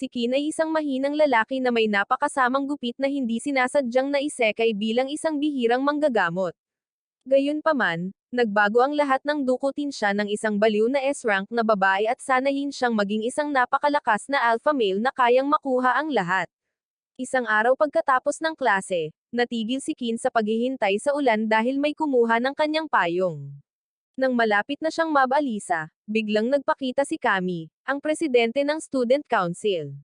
Si Kin ay isang mahinang lalaki na may napakasamang gupit na hindi sinasadyang naisekay bilang isang bihirang manggagamot. Gayunpaman, nagbago ang lahat nang dukutin siya ng isang baliw na S-rank na babae at sanayin siyang maging isang napakalakas na alpha male na kayang makuha ang lahat. Isang araw pagkatapos ng klase, natigil si Kin sa paghihintay sa ulan dahil may kumuha ng kanyang payong. Nang malapit na siyang mabalisa, biglang nagpakita si Kami, ang presidente ng Student Council.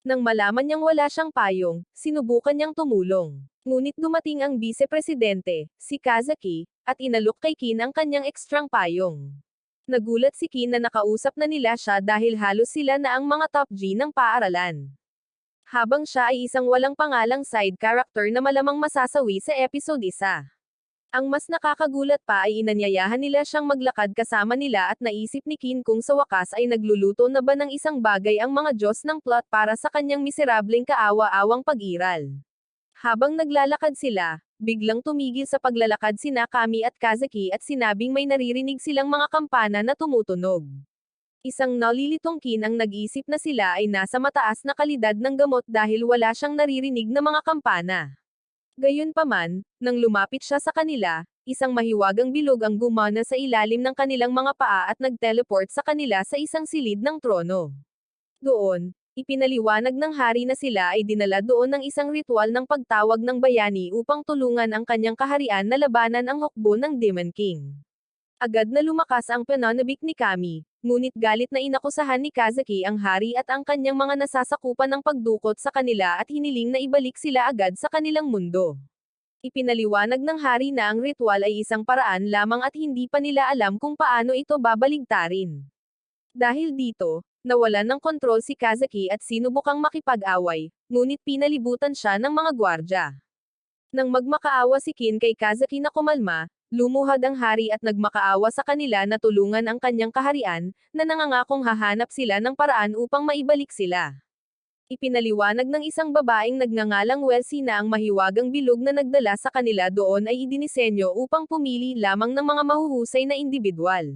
Nang malaman niyang wala siyang payong, sinubukan niyang tumulong. Ngunit dumating ang vice-presidente, si Kazaki, at inalok kay Kin ang kanyang ekstrang payong. Nagulat si Kin na nakausap na nila siya dahil halos sila na ang mga top G ng paaralan. Habang siya ay isang walang pangalang side character na malamang masasawi sa episode 1. Ang mas nakakagulat pa ay inanyayahan nila siyang maglakad kasama nila at naisip ni Kin kung sa wakas ay nagluluto na ba ng isang bagay ang mga Diyos ng plot para sa kanyang miserableng kaawa-awang pag-iral. Habang naglalakad sila, biglang tumigil sa paglalakad sina Kami at Kazaki at sinabing may naririnig silang mga kampana na tumutunog. Isang nalilitong Kin ang nag-isip na sila ay nasa mataas na kalidad ng gamot dahil wala siyang naririnig na mga kampana. Gayunpaman, nang lumapit siya sa kanila, isang mahiwagang bilog ang gumana sa ilalim ng kanilang mga paa at nag-teleport sa kanila sa isang silid ng trono. Doon, ipinaliwanag ng hari na sila ay dinala doon ng isang ritual ng pagtawag ng bayani upang tulungan ang kanyang kaharian na labanan ang hukbo ng Demon King. Agad na lumakas ang pananabik ni Kami, ngunit galit na inakusahan ni Kazaki ang hari at ang kanyang mga nasasakupan ng pagdukot sa kanila at hiniling na ibalik sila agad sa kanilang mundo. Ipinaliwanag ng hari na ang ritual ay isang paraan lamang at hindi pa nila alam kung paano ito babaligtarin. Dahil dito, nawalan ng kontrol si Kazaki at sinubukang makipag-away, ngunit pinalibutan siya ng mga gwardya. Nang magmakaawa si Kin kay Kazaki na kumalma, lumuhad ang hari at nagmakaawa sa kanila na tulungan ang kanyang kaharian, na nangangakong hahanap sila ng paraan upang maibalik sila. Ipinaliwanag ng isang babaeng nagngangalang Welsi na ang mahiwagang bilog na nagdala sa kanila doon ay idinisenyo upang pumili lamang ng mga mahuhusay na individual.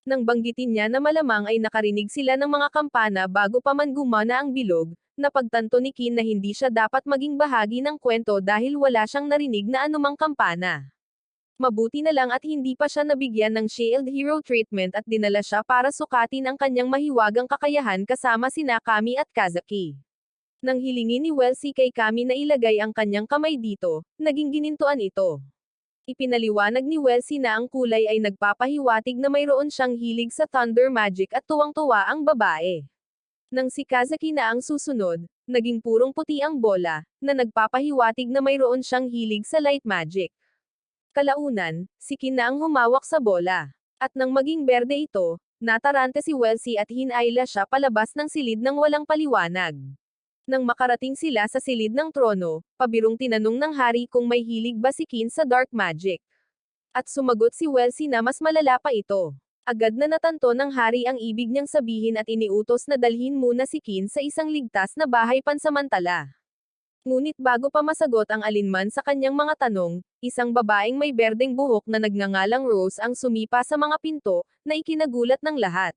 Nang banggitin niya na malamang ay nakarinig sila ng mga kampana bago pa man gumana ang bilog, napagtanto ni Kin na hindi siya dapat maging bahagi ng kwento dahil wala siyang narinig na anumang kampana. Mabuti na lang at hindi pa siya nabigyan ng Shield Hero treatment at dinala siya para sukatin ang kanyang mahiwagang kakayahan kasama sina Kami at Kazaki. Nang hilingin ni Welsi kay Kami na ilagay ang kanyang kamay dito, naging ginintuan ito. Ipinaliwanag ni Welsi na ang kulay ay nagpapahiwatig na mayroon siyang hilig sa Thunder Magic at tuwang-tuwa ang babae. Nang si Kazaki na ang susunod, naging purong puti ang bola, na nagpapahiwatig na mayroon siyang hilig sa Light Magic. Kalaunan, si Kin na ang humawak sa bola. At nang maging berde ito, natarante si Welsi at hinayla siya palabas ng silid ng walang paliwanag. Nang makarating sila sa silid ng trono, pabirong tinanong ng hari kung may hilig ba si Kin sa dark magic. At sumagot si Welsi na mas malala pa ito. Agad na natanto ng hari ang ibig niyang sabihin at iniutos na dalhin muna si Kin sa isang ligtas na bahay pansamantala. Ngunit bago pa masagot ang alinman sa kanyang mga tanong, isang babaeng may berdeng buhok na nagngangalang Rose ang sumipa sa mga pinto, na ikinagulat ng lahat.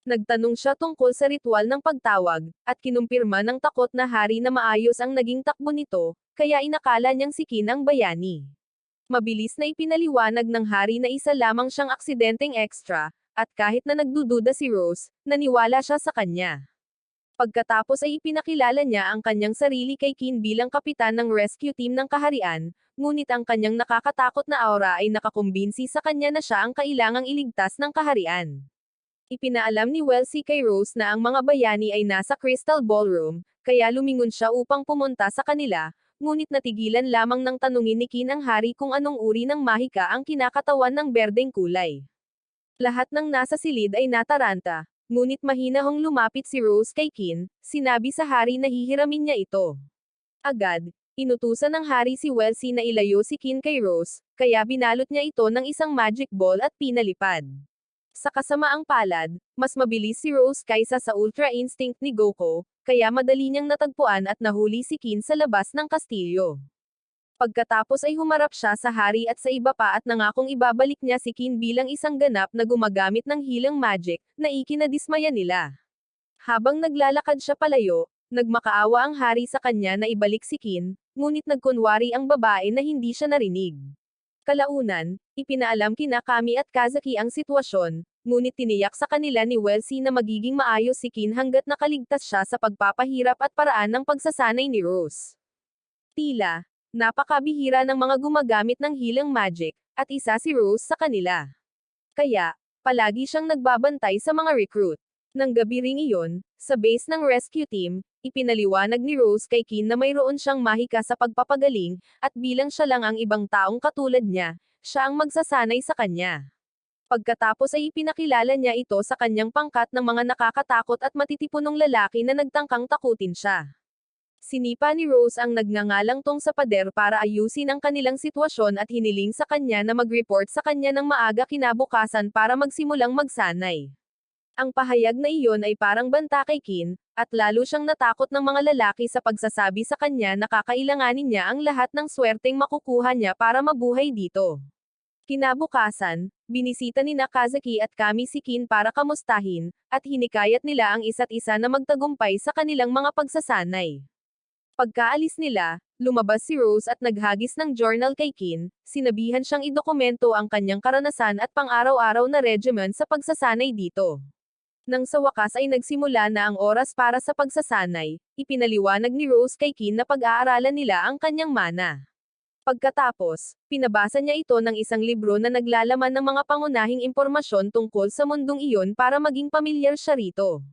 Nagtanong siya tungkol sa ritual ng pagtawag, at kinumpirma ng takot na hari na maayos ang naging takbo nito, kaya inakala niyang si Kin ang bayani. Mabilis na ipinaliwanag ng hari na isa lamang siyang aksidenteng extra, at kahit na nagdududa si Rose, naniwala siya sa kanya. Pagkatapos ay ipinakilala niya ang kanyang sarili kay Kin bilang kapitan ng rescue team ng kaharian, ngunit ang kanyang nakakatakot na aura ay nakakumbinsi sa kanya na siya ang kailangang iligtas ng kaharian. Ipinaalam ni Welsi kay Rose na ang mga bayani ay nasa Crystal Ballroom, kaya lumingon siya upang pumunta sa kanila, ngunit natigilan lamang ng tanungin ni Kin ang hari kung anong uri ng mahika ang kinakatawan ng berdeng kulay. Lahat ng nasa silid ay nataranta. Ngunit mahinahong lumapit si Rose kay Kin, sinabi sa hari na hihiramin niya ito. Agad, inutusan ng hari si Welsi na ilayo si Kin kay Rose, kaya binalot niya ito ng isang magic ball at pinalipad. Sa kasamaang palad, mas mabilis si Rose kaysa sa Ultra Instinct ni Goku, kaya madali niyang natagpuan at nahuli si Kin sa labas ng kastilyo. Pagkatapos ay humarap siya sa hari at sa iba pa at nangakong ibabalik niya si Kin bilang isang ganap na gumagamit ng hilang magic, na ikinadismaya nila. Habang naglalakad siya palayo, nagmakaawa ang hari sa kanya na ibalik si Kin, ngunit nagkunwari ang babae na hindi siya narinig. Kalaunan, ipinaalam kina Kami at Kazaki ang sitwasyon, ngunit tiniyak sa kanila ni Welsi na magiging maayos si Kin hanggat nakaligtas siya sa pagpapahirap at paraan ng pagsasanay ni Rose. Tila, napakabihira ng mga gumagamit ng healing magic, at isa si Rose sa kanila. Kaya, palagi siyang nagbabantay sa mga recruit. Nang gabi ring iyon, sa base ng rescue team, ipinaliwanag ni Rose kay Kin na mayroon siyang mahika sa pagpapagaling, at bilang siya lang ang ibang taong katulad niya, siya ang magsasanay sa kanya. Pagkatapos ay ipinakilala niya ito sa kanyang pangkat ng mga nakakatakot at matitipunong lalaki na nagtangkang takutin siya. Sinipa ni Rose ang nagngangalang Tong sa pader para ayusin ang kanilang sitwasyon at hiniling sa kanya na mag-report sa kanya ng maaga kinabukasan para magsimulang magsanay. Ang pahayag na iyon ay parang banta kay Kin, at lalo siyang natakot ng mga lalaki sa pagsasabi sa kanya na kakailanganin niya ang lahat ng swerteng makukuha niya para mabuhay dito. Kinabukasan, binisita ni Kazaki at Kami si Kin para kamustahin, at hinikayat nila ang isa't isa na magtagumpay sa kanilang mga pagsasanay. Pagkaalis nila, lumabas si Rose at naghagis ng journal kay Kin, sinabihan siyang idokumento ang kanyang karanasan at pang-araw-araw na regimen sa pagsasanay dito. Nang sa wakas ay nagsimula na ang oras para sa pagsasanay, ipinaliwanag ni Rose kay Kin na pag-aaralan nila ang kanyang mana. Pagkatapos, pinabasa niya ito ng isang libro na naglalaman ng mga pangunahing impormasyon tungkol sa mundong iyon para maging pamilyar siya rito.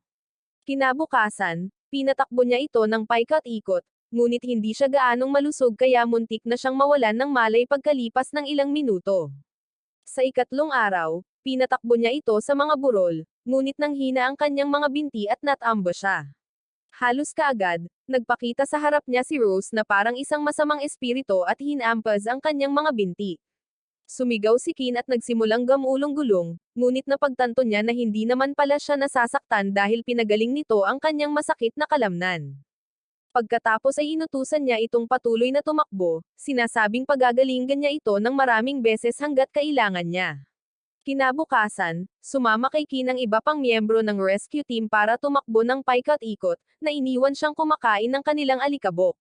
Kinabukasan, pinatakbo niya ito ng paikot-ikot, ngunit hindi siya gaanong malusog kaya muntik na siyang mawalan ng malay pagkalipas ng ilang minuto. Sa ikatlong araw, pinatakbo niya ito sa mga burol, ngunit nang hina ang kanyang mga binti at natambush siya. Halos kaagad, nagpakita sa harap niya si Rose na parang isang masamang espiritu at hinampas ang kanyang mga binti. Sumigaw si Kin at nagsimulang gamulong-gulong, ngunit napagtanto niya na hindi naman pala siya nasasaktan dahil pinagaling nito ang kanyang masakit na kalamnan. Pagkatapos ay inutusan niya itong patuloy na tumakbo, sinasabing pagagalingan niya ito ng maraming beses hanggat kailangan niya. Kinabukasan, sumama kay Kin ang iba pang miyembro ng rescue team para tumakbo ng paikot-ikot, na iniwan siyang kumakain ng kanilang alikabok.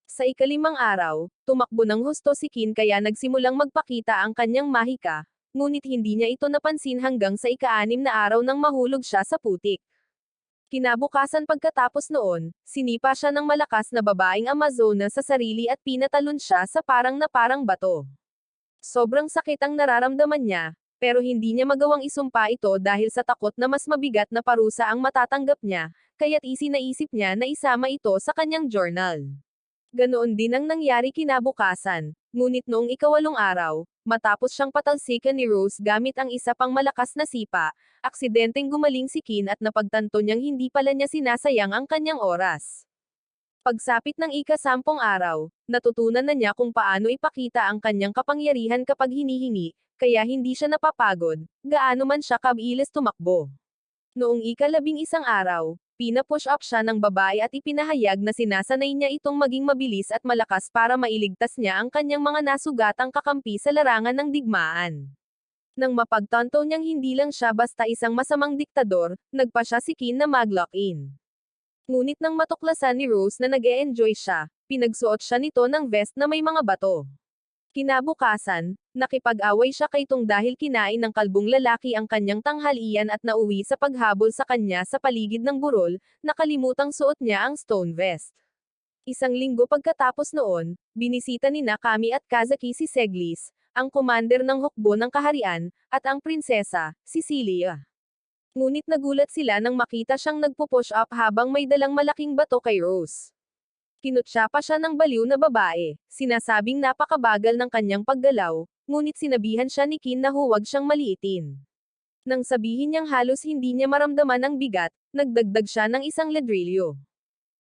Sa ikalimang araw, tumakbo ng husto si Kin kaya nagsimulang magpakita ang kanyang mahika, ngunit hindi niya ito napansin hanggang sa ika-6 na araw nang mahulog siya sa putik. Kinabukasan pagkatapos noon, sinipa siya ng malakas na babaeng Amazona sa sarili at pinatalon siya sa parang bato. Sobrang sakit ang nararamdaman niya, pero hindi niya magawang isumpa ito dahil sa takot na mas mabigat na parusa ang matatanggap niya, kaya't isinaisip niya na isama ito sa kanyang journal. Ganoon din ang nangyari kinabukasan, ngunit noong ika-8 araw, matapos siyang patalsikan ni Rose gamit ang isa pang malakas na sipa, aksidenteng gumaling si Kin at napagtanto niyang hindi pala niya sinasayang ang kanyang oras. Pagsapit ng ika-10 araw, natutunan na niya kung paano ipakita ang kanyang kapangyarihan kapag hinihingi, kaya hindi siya napapagod, gaano man siya kabilis tumakbo. Noong ika-11 araw, pina-push up siya ng babae at ipinahayag na sinasanay niya itong maging mabilis at malakas para mailigtas niya ang kanyang mga nasugatang kakampi sa larangan ng digmaan. Nang mapagtanto niyang hindi lang siya basta isang masamang diktador, nagpa siya si Kin na mag-lock in. Ngunit nang matuklasan ni Rose na nag-e-enjoy siya, pinagsuot siya nito ng vest na may mga bato. Kinabukasan, nakipag-away siya kay Tong dahil kinain ng kalbong lalaki ang kanyang tanghalian at nauwi sa paghabol sa kanya sa paligid ng burol, nakalimutang suot niya ang stone vest. Isang linggo pagkatapos noon, binisita ni Kami at Kazaki si Seglis, ang commander ng hukbo ng kaharian, at ang prinsesa, si Celia. Ngunit nagulat sila nang makita siyang nagpo-push up habang may dalang malaking bato kay Rose. Kinutya pa siya ng baliw na babae, sinasabing napakabagal ng kanyang paggalaw, ngunit sinabihan siya ni Kin na huwag siyang maliitin. Nang sabihin niyang halos hindi niya maramdaman ang bigat, nagdagdag siya ng isang ladrilyo.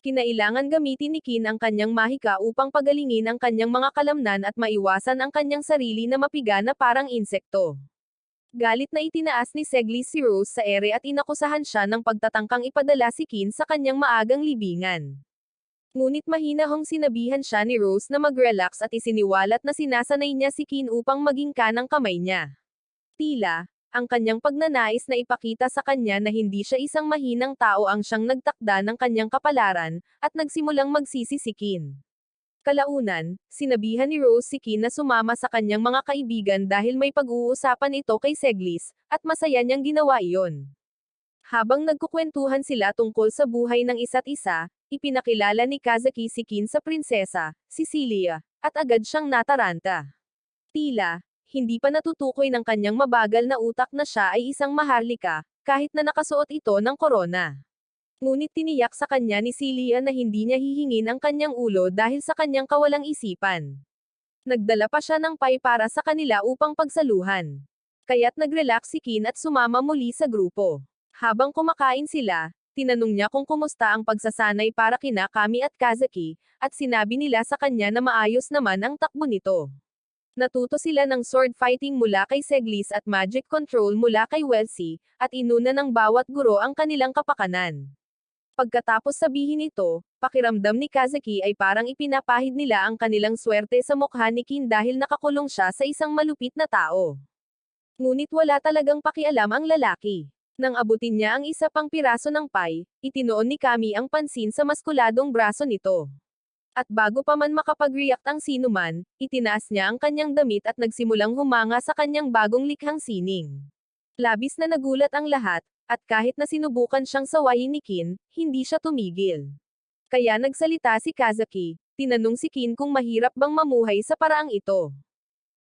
Kinailangan gamitin ni Kin ang kanyang mahika upang pagalingin ang kanyang mga kalamnan at maiwasan ang kanyang sarili na mapiga na parang insekto. Galit na itinaas ni Seglis si Rose sa ere at inakusahan siya ng pagtatangkang ipadala si Kin sa kanyang maagang libingan. Ngunit mahinahong sinabihan siya ni Rose na mag-relax at isiniwalat na sinasanay niya si Kin upang maging kanang kamay niya. Tila, Ang kanyang pagnanais na ipakita sa kanya na hindi siya isang mahinang tao ang siyang nagtakda ng kanyang kapalaran, at nagsimulang magsisi si Kin. Kalaunan, sinabihan ni Rose si Kin na sumama sa kanyang mga kaibigan dahil may pag-uusapan ito kay Seglis, at masaya niyang ginawa iyon. Habang nagkukwentuhan sila tungkol sa buhay ng isa't isa, ipinakilala ni Kazaki si Kin sa prinsesa, Cecilia, at agad siyang nataranta. Tila, hindi pa natutukoy ng kanyang mabagal na utak na siya ay isang maharlika, kahit na nakasuot ito ng korona. Ngunit tiniyak sa kanya ni Celia na hindi niya hihingin ang kanyang ulo dahil sa kanyang kawalang isipan. Nagdala pa siya ng pie para sa kanila upang pagsaluhan. Kaya't nag-relax si Kin at sumama muli sa grupo. Habang kumakain sila, tinanong niya kung kumusta ang pagsasanay para kina Kami at Kazaki, at sinabi nila sa kanya na maayos naman ang takbo nito. Natuto sila ng sword fighting mula kay Seglis at magic control mula kay Welsi, at inuna ng bawat guro ang kanilang kapakanan. Pagkatapos sabihin ito, pakiramdam ni Kazaki ay parang ipinapahid nila ang kanilang swerte sa mukha ni Kin dahil nakakulong siya sa isang malupit na tao. Ngunit wala talagang pakialam ang lalaki. Nang abutin niya ang isa pang piraso ng pie, itinoon ni Kami ang pansin sa maskuladong braso nito. At bago pa man makapag-react ang sinuman, itinaas niya ang kanyang damit at nagsimulang humanga sa kanyang bagong likhang sining. Labis na nagulat ang lahat, at kahit na sinubukan siyang sawayin ni Kin, hindi siya tumigil. Kaya nagsalita si Kazaki, tinanong si Kin kung mahirap bang mamuhay sa paraang ito.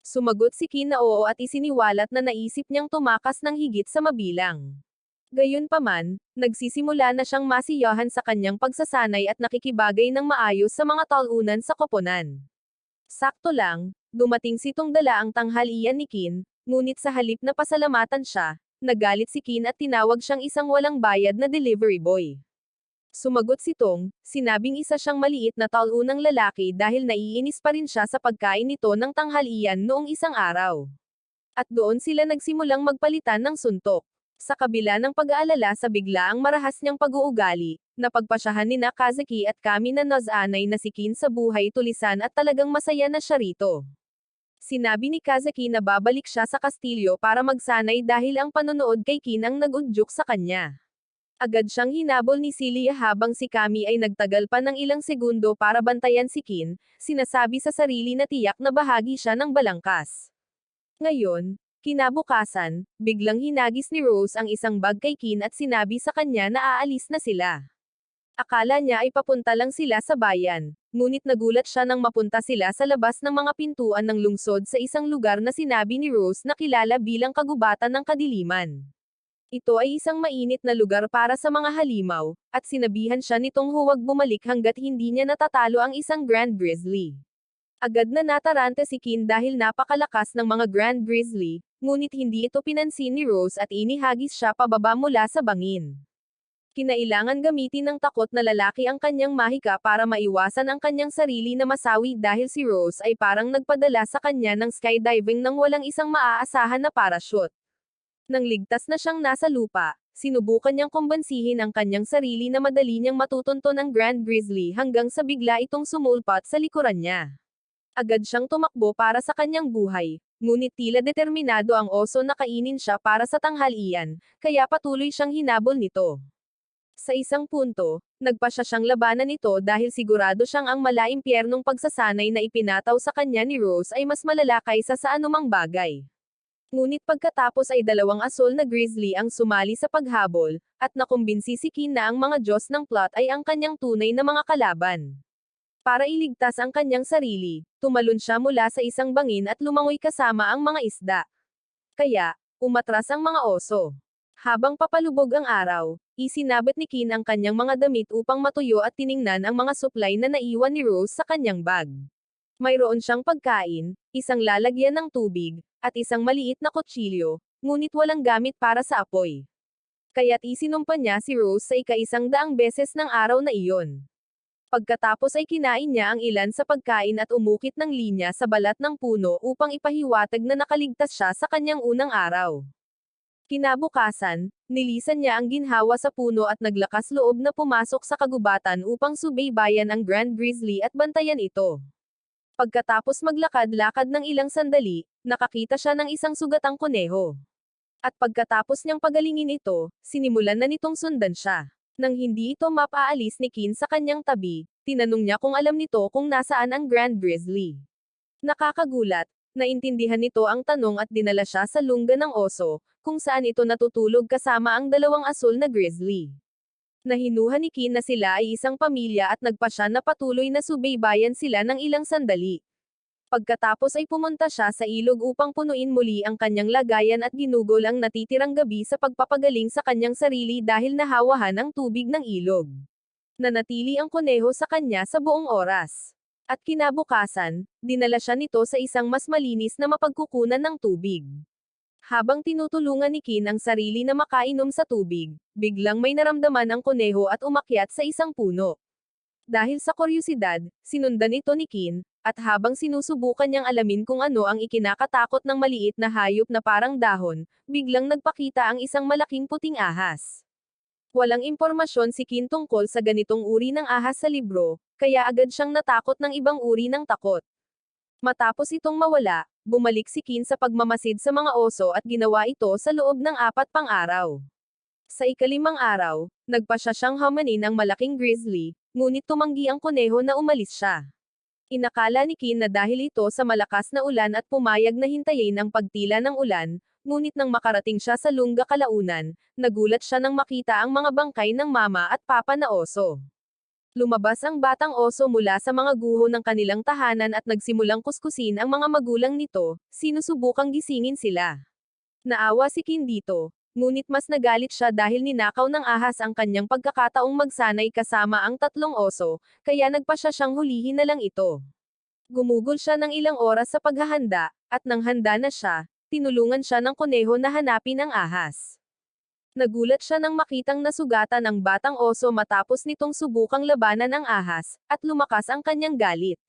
Sumagot si Kin na oo at isiniwalat na naisip niyang tumakas ng higit sa mabilang. Gayunpaman, nagsisimula na siyang masiyahan sa kanyang pagsasanay at nakikibagay ng maayos sa mga talunan sa koponan. Sakto lang, dumating si Tongdala ang tanghalian ni Kin, ngunit sa halip na pasalamatan siya, nagalit si Kin at tinawag siyang isang walang bayad na delivery boy. Sumagot si Tong, sinabing isa siyang maliit na talunang lalaki dahil naiinis pa rin siya sa pagkain nito ng tanghalian noong isang araw. At doon sila nagsimulang magpalitan ng suntok. Sa kabila ng pag-aalala sa biglaang marahas niyang pag-uugali, napagpasyahan ni Kazaki at Kami na nasanay na si Kin sa buhay tulisan at talagang masaya na siya rito. Sinabi ni Kazaki na babalik siya sa kastilyo para magsanay dahil ang panonood kay Kin ang nag-udyok sa kanya. Agad siyang hinabol ni Celia habang si Kami ay nagtagal pa ng ilang segundo para bantayan si Kin, sinasabi sa sarili na tiyak na bahagi siya ng balangkas. Ngayon, kinabukasan, biglang hinagis ni Rose ang isang bag kay Kin at sinabi sa kanya na aalis na sila. Akala niya ay papunta lang sila sa bayan, ngunit nagulat siya nang mapunta sila sa labas ng mga pintuan ng lungsod sa isang lugar na sinabi ni Rose na kilala bilang kagubatan ng kadiliman. Ito ay isang mainit na lugar para sa mga halimaw, at sinabihan siya nitong huwag bumalik hanggat hindi niya natatalo ang isang Grand Grizzly. Agad na nataranta si Kin dahil napakalakas ng mga Grand Grizzly, ngunit hindi ito pinansin ni Rose at inihagis siya pababa mula sa bangin. Kinailangan gamitin ng takot na lalaki ang kanyang mahika para maiwasan ang kanyang sarili na masawi dahil si Rose ay parang nagpadala sa kanya ng skydiving nang walang isang maaasahan na parachute. Nang ligtas na siyang nasa lupa, sinubukan niyang kumbansihin ang kanyang sarili na madali niyang matutunton ang Grand Grizzly hanggang sa bigla itong sumulpat sa likuran niya. Agad siyang tumakbo para sa kanyang buhay, ngunit tila determinado ang oso na kainin siya para sa tanghalian, kaya patuloy siyang hinabol nito. Sa isang punto, nagpasya siyang labanan ito dahil sigurado siyang ang malaimpyernong pagsasanay na ipinataw sa kanya ni Rose ay mas malala kaysa sa anumang bagay. Ngunit pagkatapos ay dalawang asol na grizzly ang sumali sa paghabol, at nakumbinsi si Kin na ang mga Diyos ng plot ay ang kanyang tunay na mga kalaban. Para iligtas ang kanyang sarili, tumalon siya mula sa isang bangin at lumangoy kasama ang mga isda. Kaya, umatras ang mga oso. Habang papalubog ang araw, isinabit ni Kin ang kanyang mga damit upang matuyo at tiningnan ang mga supply na naiwan ni Rose sa kanyang bag. Mayroon siyang pagkain, isang lalagyan ng tubig, at isang maliit na kutsilyo, ngunit walang gamit para sa apoy. Kaya't isinumpa niya si Rose sa ika-100 beses ng araw na iyon. Pagkatapos ay kinain niya ang ilan sa pagkain at umukit ng linya sa balat ng puno upang ipahiwatig na nakaligtas siya sa kanyang unang araw. Kinabukasan, nilisan niya ang ginhawa sa puno at naglakas loob na pumasok sa kagubatan upang subaybayan ang Grand Grizzly at bantayan ito. Pagkatapos maglakad-lakad ng ilang sandali, nakakita siya ng isang sugatang kuneho. At pagkatapos niyang pagalingin ito, sinimulan na nitong sundan siya. Nang hindi ito mapaalis ni Kin sa kanyang tabi, tinanong niya kung alam nito kung nasaan ang Grand Grizzly. Nakakagulat, naintindihan nito ang tanong at dinala siya sa lungga ng oso, kung saan ito natutulog kasama ang dalawang asul na grizzly. Nahinuha ni Kin na sila ay isang pamilya at nagpasya na patuloy na subaybayan sila ng ilang sandali. Pagkatapos ay pumunta siya sa ilog upang punuin muli ang kanyang lagayan at ginugol ang natitirang gabi sa pagpapagaling sa kanyang sarili dahil nahawahan ang tubig ng ilog. Nanatili ang kuneho sa kanya sa buong oras. At kinabukasan, dinala siya nito sa isang mas malinis na mapagkukunan ng tubig. Habang tinutulungan ni Kin ang sarili na makainom sa tubig, biglang may naramdaman ang kuneho at umakyat sa isang puno. Dahil sa kuryosidad, sinundan ito ni Kin, at habang sinusubukan niyang alamin kung ano ang ikinakatakot ng maliit na hayop na parang dahon, biglang nagpakita ang isang malaking puting ahas. Walang impormasyon si Kin tungkol sa ganitong uri ng ahas sa libro, kaya agad siyang natakot ng ibang uri ng takot. Matapos itong mawala, bumalik si Kin sa pagmamasid sa mga oso at ginawa ito sa loob ng 4 pang araw. Sa ikalimang araw, nagpasya siyang hamanin ang malaking grizzly, ngunit tumanggi ang kuneho na umalis siya. Inakala ni Kin na dahil ito sa malakas na ulan at pumayag na hintayin ang pagtila ng ulan, ngunit nang makarating siya sa lungga kalaunan, nagulat siya nang makita ang mga bangkay ng mama at papa na oso. Lumabas ang batang oso mula sa mga guho ng kanilang tahanan at nagsimulang kuskusin ang mga magulang nito, sinusubukang gisingin sila. Naawa si Kin dito, ngunit mas nagalit siya dahil ninakaw ng ahas ang kanyang pagkakataong magsanay kasama ang 3 oso, kaya nagpasya siyang hulihin na lang ito. Gumugol siya ng ilang oras sa paghahanda, at nang handa na siya, tinulungan siya ng kuneho na hanapin ang ahas. Nagulat siya nang makitang nasugatan ang batang oso matapos nitong subukang labanan ang ahas, at lumakas ang kanyang galit.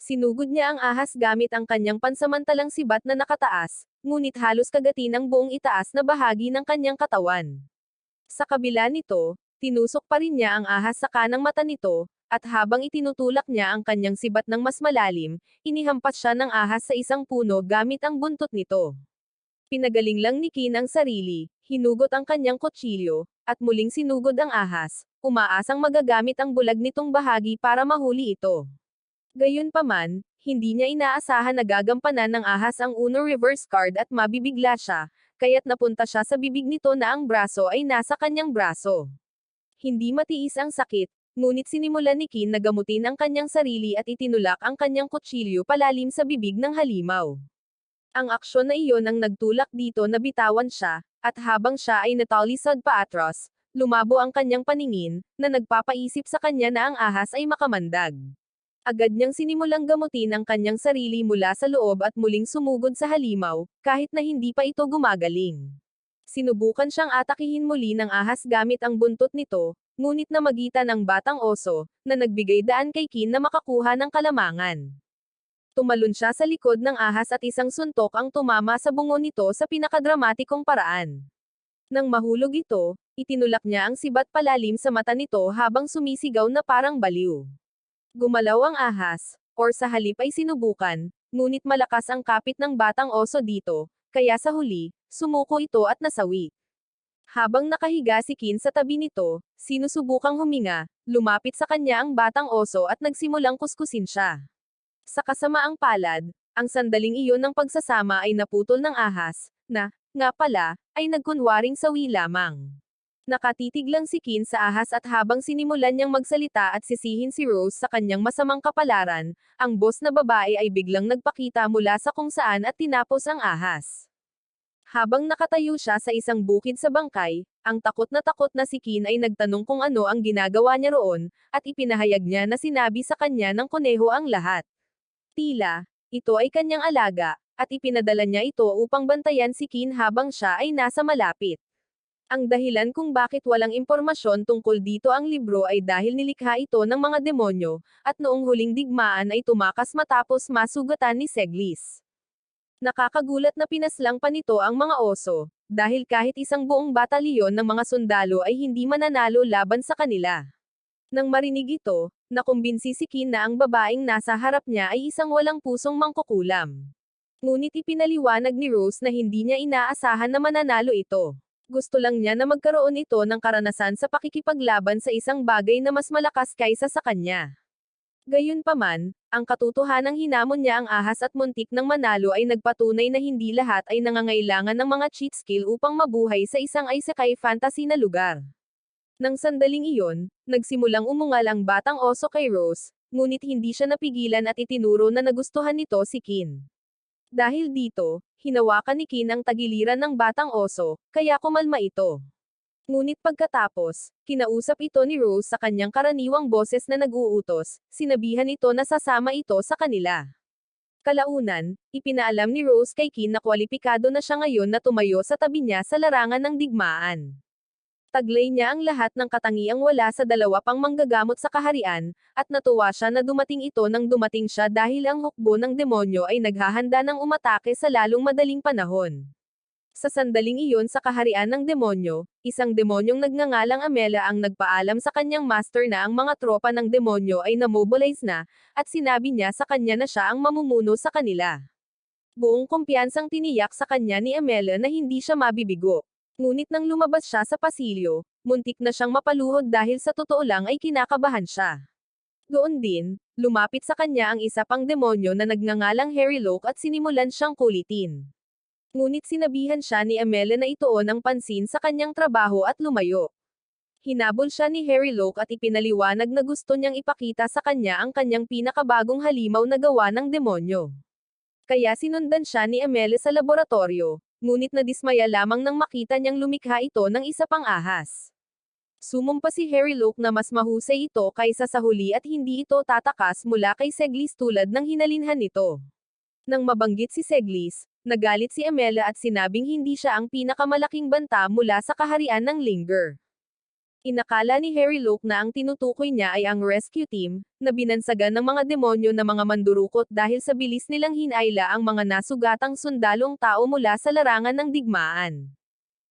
Sinugod niya ang ahas gamit ang kanyang pansamantalang sibat na nakataas, ngunit halos kagati ng buong itaas na bahagi ng kanyang katawan. Sa kabila nito, tinusok pa rin niya ang ahas sa kanang mata nito, at habang itinutulak niya ang kanyang sibat ng mas malalim, inihampas siya ng ahas sa isang puno gamit ang buntot nito. Pinagaling lang ni Kin ang sarili, hinugot ang kanyang kutsilyo, at muling sinugod ang ahas, umaasang magagamit ang bulag nitong bahagi para mahuli ito. Gayunpaman, hindi niya inaasahan na gagampanan ng ahas ang Uno reverse card at mabibigla siya, kaya't napunta siya sa bibig nito na ang braso ay nasa kanyang braso. Hindi matiis ang sakit, ngunit sinimulan ni Kin na gamutin ang kanyang sarili at itinulak ang kanyang kutsilyo palalim sa bibig ng halimaw. Ang aksyon na iyon ang nagtulak dito na bitawan siya, at habang siya ay natalisod paatras, lumabo ang kanyang paningin, na nagpapaisip sa kanya na ang ahas ay makamandag. Agad niyang sinimulang gamutin ang kanyang sarili mula sa loob at muling sumugod sa halimaw, kahit na hindi pa ito gumagaling. Sinubukan siyang atakihin muli ng ahas gamit ang buntot nito, ngunit namagitan ng batang oso, na nagbigay daan kay Kin na makakuha ng kalamangan. Tumalon siya sa likod ng ahas at isang suntok ang tumama sa bungo nito sa pinakadramatikong paraan. Nang mahulog ito, itinulak niya ang sibat palalim sa mata nito habang sumisigaw na parang baliw. Gumalaw ang ahas, or sa halip ay sinubukan, ngunit malakas ang kapit ng batang oso dito, kaya sa huli, sumuko ito at nasawi. Habang nakahiga si Kin sa tabi nito, sinusubukang huminga, lumapit sa kanya ang batang oso at nagsimulang kuskusin siya. Sa kasamaang palad, ang sandaling iyon ng pagsasama ay naputol ng ahas, na, nga pala, ay nagkunwaring sawi lamang. Nakatitig lang si Kin sa ahas at habang sinimulan niyang magsalita at sisihin si Rose sa kanyang masamang kapalaran, ang boss na babae ay biglang nagpakita mula sa kung saan at tinapos ang ahas. Habang nakatayo siya sa isang bukid sa bangkay, ang takot na si Kin ay nagtanong kung ano ang ginagawa niya roon, at ipinahayag niya na sinabi sa kanya ng kuneho ang lahat. Tila, ito ay kanyang alaga, at ipinadala niya ito upang bantayan si Kin habang siya ay nasa malapit. Ang dahilan kung bakit walang impormasyon tungkol dito ang libro ay dahil nilikha ito ng mga demonyo, at noong huling digmaan ay tumakas matapos masugatan ni Seglis. Nakakagulat na pinaslang pa nito ang mga oso, dahil kahit isang buong batalyon ng mga sundalo ay hindi mananalo laban sa kanila. Nang marinig ito, nakumbinsi si Kin na ang babaeng nasa harap niya ay isang walang pusong mangkukulam. Ngunit ipinaliwanag ni Rose na hindi niya inaasahan na mananalo ito. Gusto lang niya na magkaroon ito ng karanasan sa pakikipaglaban sa isang bagay na mas malakas kaysa sa kanya. Gayunpaman, ang katotohanang hinamon niya ang ahas at muntik ng manalo ay nagpatunay na hindi lahat ay nangangailangan ng mga cheat skill upang mabuhay sa isang isekai fantasy na lugar. Nang sandaling iyon, nagsimulang umungal ang batang oso kay Rose, ngunit hindi siya napigilan at itinuro na nagustuhan nito si Kin. Dahil dito, hinawakan ni Kin ang tagiliran ng batang oso, kaya kumalma ito. Ngunit pagkatapos, kinausap ito ni Rose sa kanyang karaniwang boses na nag-uutos, sinabihan ito na sasama ito sa kanila. Kalaunan, ipinaalam ni Rose kay Kin na kwalipikado na siya ngayon na tumayo sa tabi niya sa larangan ng digmaan. Taglay niya ang lahat ng katangiang wala sa dalawa pang manggagamot sa kaharian, at natuwa siya na dumating ito nang dumating siya dahil ang hukbo ng demonyo ay naghahanda ng umatake sa lalong madaling panahon. Sa sandaling iyon sa kaharian ng demonyo, isang demonyong nagngangalang Amela ang nagpaalam sa kanyang master na ang mga tropa ng demonyo ay namobilize na, at sinabi niya sa kanya na siya ang mamumuno sa kanila. Buong kumpiyansang tiniyak sa kanya ni Amela na hindi siya mabibigo. Ngunit nang lumabas siya sa pasilyo, muntik na siyang mapaluhod dahil sa totoo lang ay kinakabahan siya. Doon din, lumapit sa kanya ang isa pang demonyo na nagngangalang Harry Locke at sinimulan siyang kulitin. Ngunit sinabihan siya ni Amela na ituon ang pansin sa kanyang trabaho at lumayo. Hinabol siya ni Harry Locke at ipinaliwanag na gusto niyang ipakita sa kanya ang kanyang pinakabagong halimaw na gawa ng demonyo. Kaya sinundan siya ni Amela sa laboratorio, ngunit nadismaya lamang nang makita niyang lumikha ito ng isa pang ahas. Sumumpa si Harry Locke na mas mahusay ito kaysa sa huli at hindi ito tatakas mula kay Seglis tulad ng hinalinhan nito. Nang mabanggit si Seglis, nagalit si Amela at sinabing hindi siya ang pinakamalaking banta mula sa kaharian ng Linger. Inakala ni Harry Locke na ang tinutukoy niya ay ang rescue team, na binansagan ng mga demonyo na mga mandurukot dahil sa bilis nilang hinayla ang mga nasugatang sundalong tao mula sa larangan ng digmaan.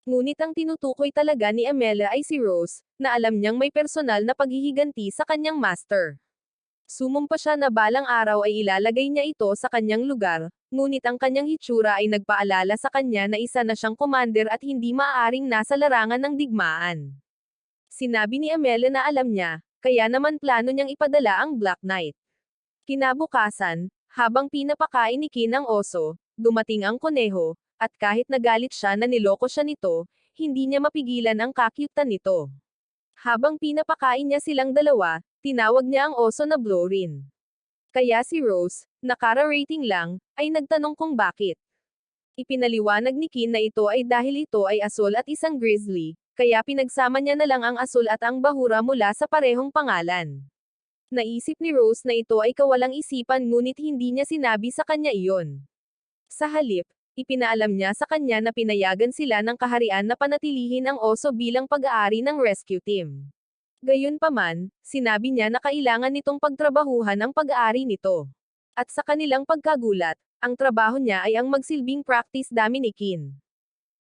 Ngunit ang tinutukoy talaga ni Amela ay si Rose, na alam niyang may personal na paghihiganti sa kanyang master. Sumumpa siya na balang araw ay ilalagay niya ito sa kanyang lugar, ngunit ang kanyang hitsura ay nagpaalala sa kanya na isa na siyang commander at hindi maaaring nasa larangan ng digmaan. Sinabi ni Amela na alam niya, kaya naman plano niyang ipadala ang Black Knight. Kinabukasan, habang pinapakain ni Kin ang oso, dumating ang kuneho, at kahit nagalit siya na niloko siya nito, hindi niya mapigilan ang kakyutan nito. Habang pinapakain niya silang dalawa, tinawag niya ang oso na Blorin. Kaya si Rose, nakara-rating lang, ay nagtanong kung bakit. Ipinaliwanag ni Kin na ito ay dahil ito ay asul at isang grizzly, kaya pinagsama niya na lang ang asul at ang bahura mula sa parehong pangalan. Naisip ni Rose na ito ay kawalang isipan ngunit hindi niya sinabi sa kanya iyon. Sa halip, ipinaalam niya sa kanya na pinayagan sila ng kaharian na panatilihin ang oso bilang pag-aari ng rescue team. Gayunpaman, sinabi niya na kailangan nitong pagtrabahuhan ang pag-aari nito. At sa kanilang pagkagulat, ang trabaho niya ay ang magsilbing practice dummy ni Kin.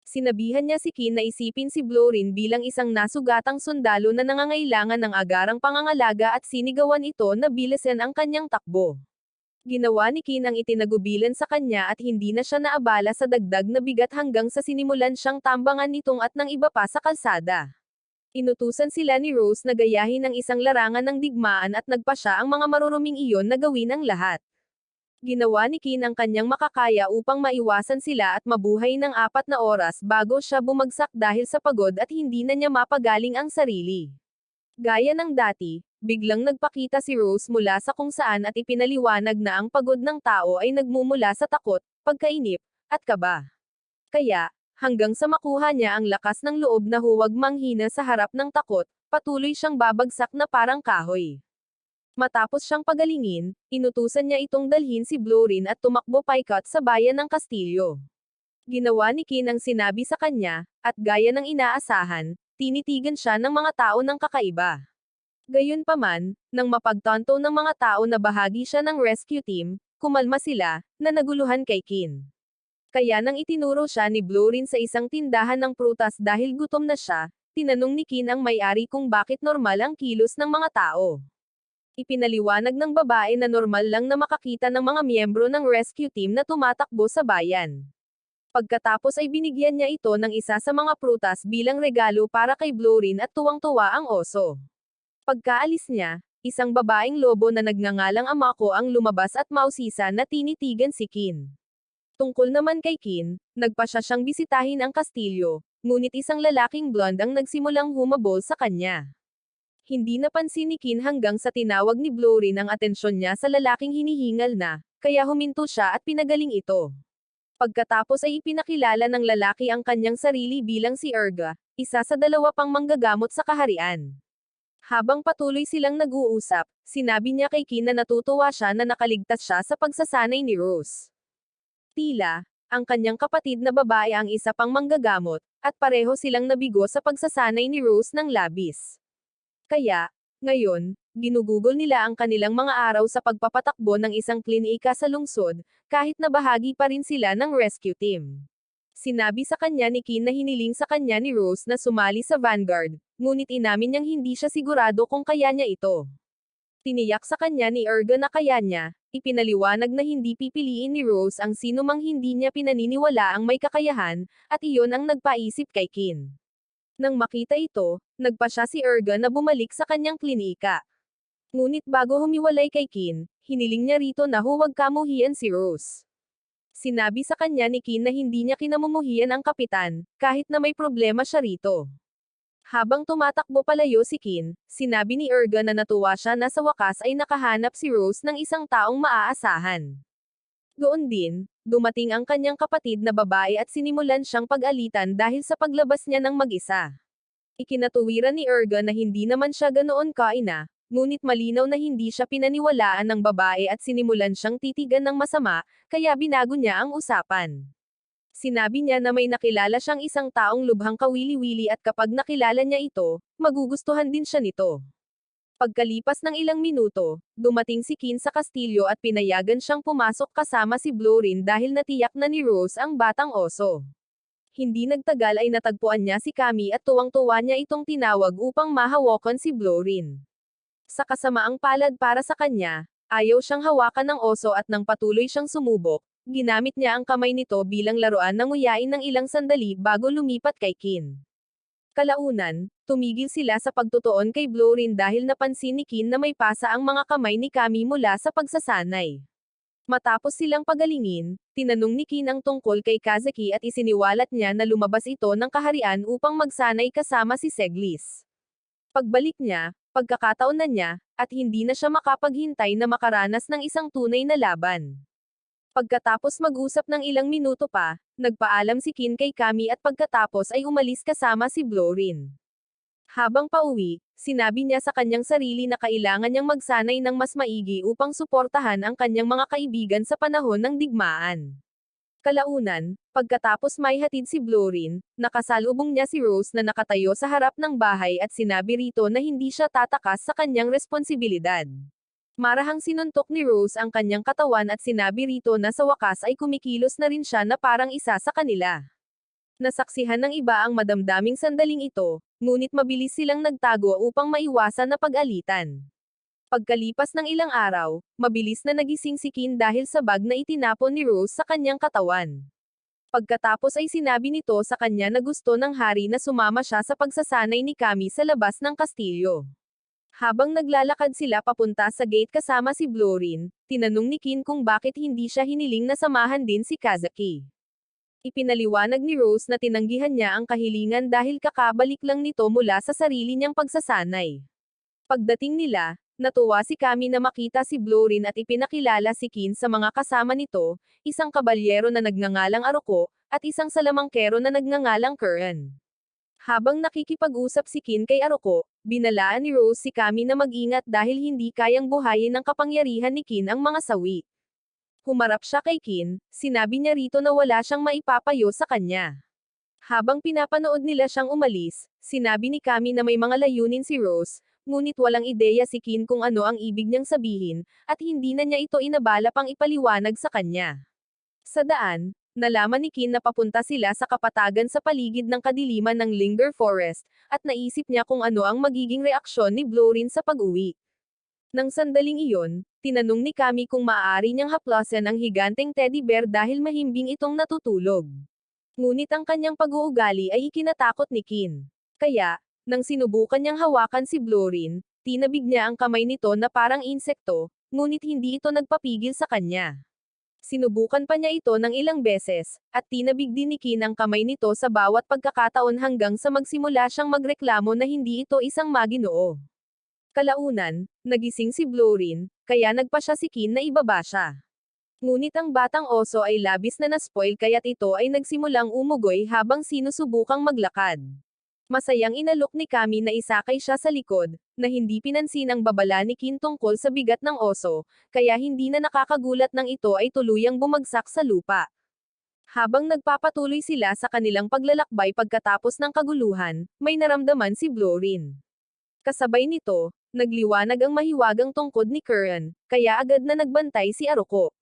Sinabihan niya si Kin na isipin si Blorin bilang isang nasugatang sundalo na nangangailangan ng agarang pangangalaga at sinigawan ito na bilisan ang kanyang takbo. Ginawa ni Kin ang itinagubilan sa kanya at hindi na siya naabala sa dagdag na bigat hanggang sa sinimulan siyang tambangan nitong at ng iba pa sa kalsada. Inutusan sila ni Rose na gayahin ang isang larangan ng digmaan at nagpa siya ang mga maruruming iyon na gawin ang lahat. Ginawa ni Kin ang kanyang makakaya upang maiwasan sila at mabuhay ng 4 na oras bago siya bumagsak dahil sa pagod at hindi na niya mapagaling ang sarili. Gaya ng dati, biglang nagpakita si Rose mula sa kung saan at ipinaliwanag na ang pagod ng tao ay nagmumula sa takot, pagkainip, at kaba. Kaya, hanggang sa makuha niya ang lakas ng loob na huwag manghina sa harap ng takot, patuloy siyang babagsak na parang kahoy. Matapos siyang pagalingin, inutusan niya itong dalhin si Blorin at tumakbo paikat sa bayan ng Kastilyo. Ginawa ni Kin ang sinabi sa kanya, at gaya ng inaasahan, tinitigan siya ng mga tao ng kakaiba. Gayunpaman, nang mapagtanto ng mga tao na bahagi siya ng rescue team, kumalma sila, na naguluhan kay Kin. Kaya nang itinuro siya ni Blorin sa isang tindahan ng prutas dahil gutom na siya, tinanong ni Kin ang may-ari kung bakit normal ang kilos ng mga tao. Ipinaliwanag ng babae na normal lang na makakita ng mga miyembro ng rescue team na tumatakbo sa bayan. Pagkatapos ay binigyan niya ito ng isa sa mga prutas bilang regalo para kay Blurine at tuwang-tuwa ang oso. Pagkaalis niya, isang babaeng lobo na nagngangalang Amako ang lumabas at mausisa na tinitigan si Kin. Tungkol naman kay Kin, nagpa siya siyang bisitahin ang kastilyo, ngunit isang lalaking blonde ang nagsimulang humabol sa kanya. Hindi napansin ni Kin hanggang sa tinawag ni Blurine ang atensyon niya sa lalaking hinihingal na, kaya huminto siya at pinagaling ito. Pagkatapos ay ipinakilala ng lalaki ang kanyang sarili bilang si Erga, isa sa dalawa pang manggagamot sa kaharian. Habang patuloy silang nag-uusap, sinabi niya kay Kin na natutuwa siya na nakaligtas siya sa pagsasanay ni Rose. Tila, ang kanyang kapatid na babae ang isa pang manggagamot, at pareho silang nabigo sa pagsasanay ni Rose ng labis. Kaya, ngayon, ginugugol nila ang kanilang mga araw sa pagpapatakbo ng isang klinika sa lungsod, kahit na bahagi pa rin sila ng rescue team. Sinabi sa kanya ni Kin na hiniling sa kanya ni Rose na sumali sa Vanguard, ngunit inamin niyang hindi siya sigurado kung kaya niya ito. Tiniyak sa kanya ni Erga na kaya niya, ipinaliwanag na hindi pipiliin ni Rose ang sinumang hindi niya pinaniniwala ang may kakayahan, at iyon ang nagpaisip kay Kin. Nang makita ito, nagpa siya si Erga na bumalik sa kanyang klinika. Ngunit bago humiwalay kay Kin, hiniling niya rito na huwag kamuhian si Rose. Sinabi sa kanya ni Kin na hindi niya kinamumuhian ang kapitan, kahit na may problema siya rito. Habang tumatakbo palayo si Kin, sinabi ni Erga na natuwa siya na sa wakas ay nakahanap si Rose ng isang taong maaasahan. Doon din, dumating ang kanyang kapatid na babae at sinimulan siyang pag-alitan dahil sa paglabas niya ng mag-isa. Ikinatuwiran ni Erga na hindi naman siya ganoon kaina, ngunit malinaw na hindi siya pinaniwalaan ng babae at sinimulan siyang titigan ng masama, kaya binago niya ang usapan. Sinabi niya na may nakilala siyang isang taong lubhang kawili-wili at kapag nakilala niya ito, magugustuhan din siya nito. Pagkalipas ng ilang minuto, dumating si Kin sa kastilyo at pinayagan siyang pumasok kasama si Blurine dahil natiyak na ni Rose ang batang oso. Hindi nagtagal ay natagpuan niya si Kami at tuwang-tuwa niya itong tinawag upang mahawakan si Blurine. Sa kasamaang palad para sa kanya, ayaw siyang hawakan ng oso at nang patuloy siyang sumubok, ginamit niya ang kamay nito bilang laruan na nguyain ng ilang sandali bago lumipat kay Kin. Kalaunan, tumigil sila sa pagtutuon kay Blurine dahil napansin ni Kin na may pasa ang mga kamay ni Kami mula sa pagsasanay. Matapos silang pagalingin, tinanong ni Kin ang tungkol kay Kazaki at isiniwalat niya na lumabas ito ng kaharian upang magsanay kasama si Seglis. Pagbalik niya, pagkakataon na niya, at hindi na siya makapaghintay na makaranas ng isang tunay na laban. Pagkatapos mag-usap ng ilang minuto pa, nagpaalam si Kin kay Kami at pagkatapos ay umalis kasama si Blurine. Habang pauwi, sinabi niya sa kanyang sarili na kailangan niyang magsanay ng mas maigi upang suportahan ang kanyang mga kaibigan sa panahon ng digmaan. Kalaunan, pagkatapos maihatid si Blurine, nakasalubong niya si Rose na nakatayo sa harap ng bahay at sinabi rito na hindi siya tatakas sa kanyang responsibilidad. Marahang sinuntok ni Rose ang kanyang katawan at sinabi rito na sa wakas ay kumikilos na rin siya na parang isa sa kanila. Nasaksihan ng iba ang madamdaming sandaling ito, ngunit mabilis silang nagtago upang maiwasan na pag-alitan. Pagkalipas ng ilang araw, mabilis na nagising si Kin dahil sa bag na itinapon ni Rose sa kanyang katawan. Pagkatapos ay sinabi nito sa kanya na gusto ng hari na sumama siya sa pagsasanay ni Kami sa labas ng kastilyo. Habang naglalakad sila papunta sa gate kasama si Blurine, tinanong ni Kin kung bakit hindi siya hiniling na samahan din si Kazaki. Ipinaliwanag ni Rose na tinanggihan niya ang kahilingan dahil kakabalik lang nito mula sa sarili niyang pagsasanay. Pagdating nila, natuwa si Kami na makita si Blurine at ipinakilala si Kin sa mga kasama nito, isang kabalyero na nagngangalang Aroko, at isang salamangkero na nagngangalang Curran. Habang nakikipag-usap si Kin kay Aroko, binalaan ni Rose si Kami na mag-ingat dahil hindi kayang buhayin ng kapangyarihan ni Kin ang mga sawi. Humarap siya kay Kin, sinabi niya rito na wala siyang maipapayo sa kanya. Habang pinapanood nila siyang umalis, sinabi ni Kami na may mga layunin si Rose, ngunit walang ideya si Kin kung ano ang ibig niyang sabihin, at hindi na niya ito inabala pang ipaliwanag sa kanya. Sa daan, nalaman ni Kin na papunta sila sa kapatagan sa paligid ng kadiliman ng Linger Forest, at naisip niya kung ano ang magiging reaksyon ni Blurine sa pag-uwi. Nang sandaling iyon, tinanong ni Kami kung maaari niyang haplasan ang higanteng teddy bear dahil mahimbing itong natutulog. Ngunit ang kanyang pag-uugali ay ikinatakot ni Kin. Kaya, nang sinubukan niyang hawakan si Blorin, tinabig niya ang kamay nito na parang insekto, ngunit hindi ito nagpapigil sa kanya. Sinubukan pa niya ito ng ilang beses, at tinabig din ni Kin ang kamay nito sa bawat pagkakataon hanggang sa magsimula siyang magreklamo na hindi ito isang maginoo. Kalaunan, nagising si Blorin, kaya nagpa siya si Kin na ibaba siya. Ngunit ang batang oso ay labis na naspoil kaya't ito ay nagsimulang umugoy habang sinusubukang maglakad. Masayang inalok ni Kami na isakay siya sa likod, na hindi pinansin ang babala ni Kin tungkol sa bigat ng oso, kaya hindi na nakakagulat nang ito ay tuluyang bumagsak sa lupa. Habang nagpapatuloy sila sa kanilang paglalakbay pagkatapos ng kaguluhan, may naramdaman si Blorin. Kasabay nito, nagliwanag ang mahiwagang tungkod ni Curran, kaya agad na nagbantay si Aruko.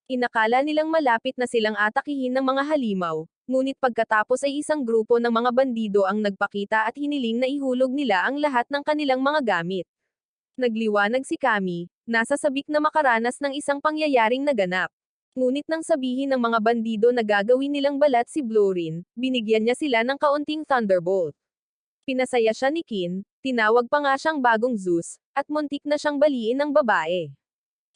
Inakala nilang malapit na silang atakihin ng mga halimaw, ngunit pagkatapos ay isang grupo ng mga bandido ang nagpakita at hiniling na ihulog nila ang lahat ng kanilang mga gamit. Nagliwanag si Kami, nasa sabik na makaranas ng isang pangyayaring naganap. Ngunit nang sabihin ng mga bandido na gagawin nilang balat si Blorin, binigyan niya sila ng kaunting thunderbolt. Pinasaya siya ni Kin, tinawag pa nga siyang bagong Zeus, at muntik na siyang baliin ng babae.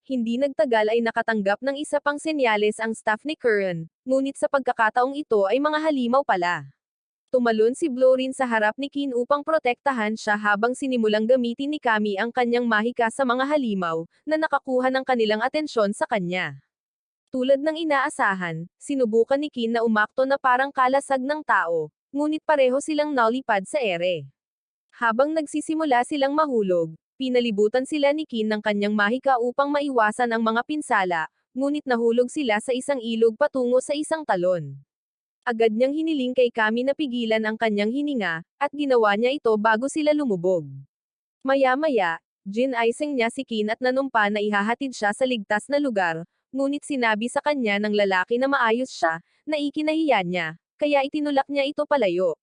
Hindi nagtagal ay nakatanggap ng isa pang senyales ang staff ni Curran, ngunit sa pagkakataong ito ay mga halimaw pala. Tumalon si Blorin sa harap ni Kin upang protektahan siya habang sinimulang gamitin ni Kami ang kanyang mahika sa mga halimaw, na nakakuha ng kanilang atensyon sa kanya. Tulad ng inaasahan, sinubukan ni Kin na umakto na parang kalasag ng tao, ngunit pareho silang nalipad sa ere. Habang nagsisimula silang mahulog, pinalibutan sila ni Kin ng kanyang mahika upang maiwasan ang mga pinsala, ngunit nahulog sila sa isang ilog patungo sa isang talon. Agad niyang hiniling kay Kami na pigilan ang kanyang hininga, at ginawa niya ito bago sila lumubog. Maya-maya, ginaising niya si Kin at nanumpa na ihahatid siya sa ligtas na lugar, ngunit sinabi sa kanya ng lalaki na maayos siya, na ikinahiya niya, kaya itinulak niya ito palayo.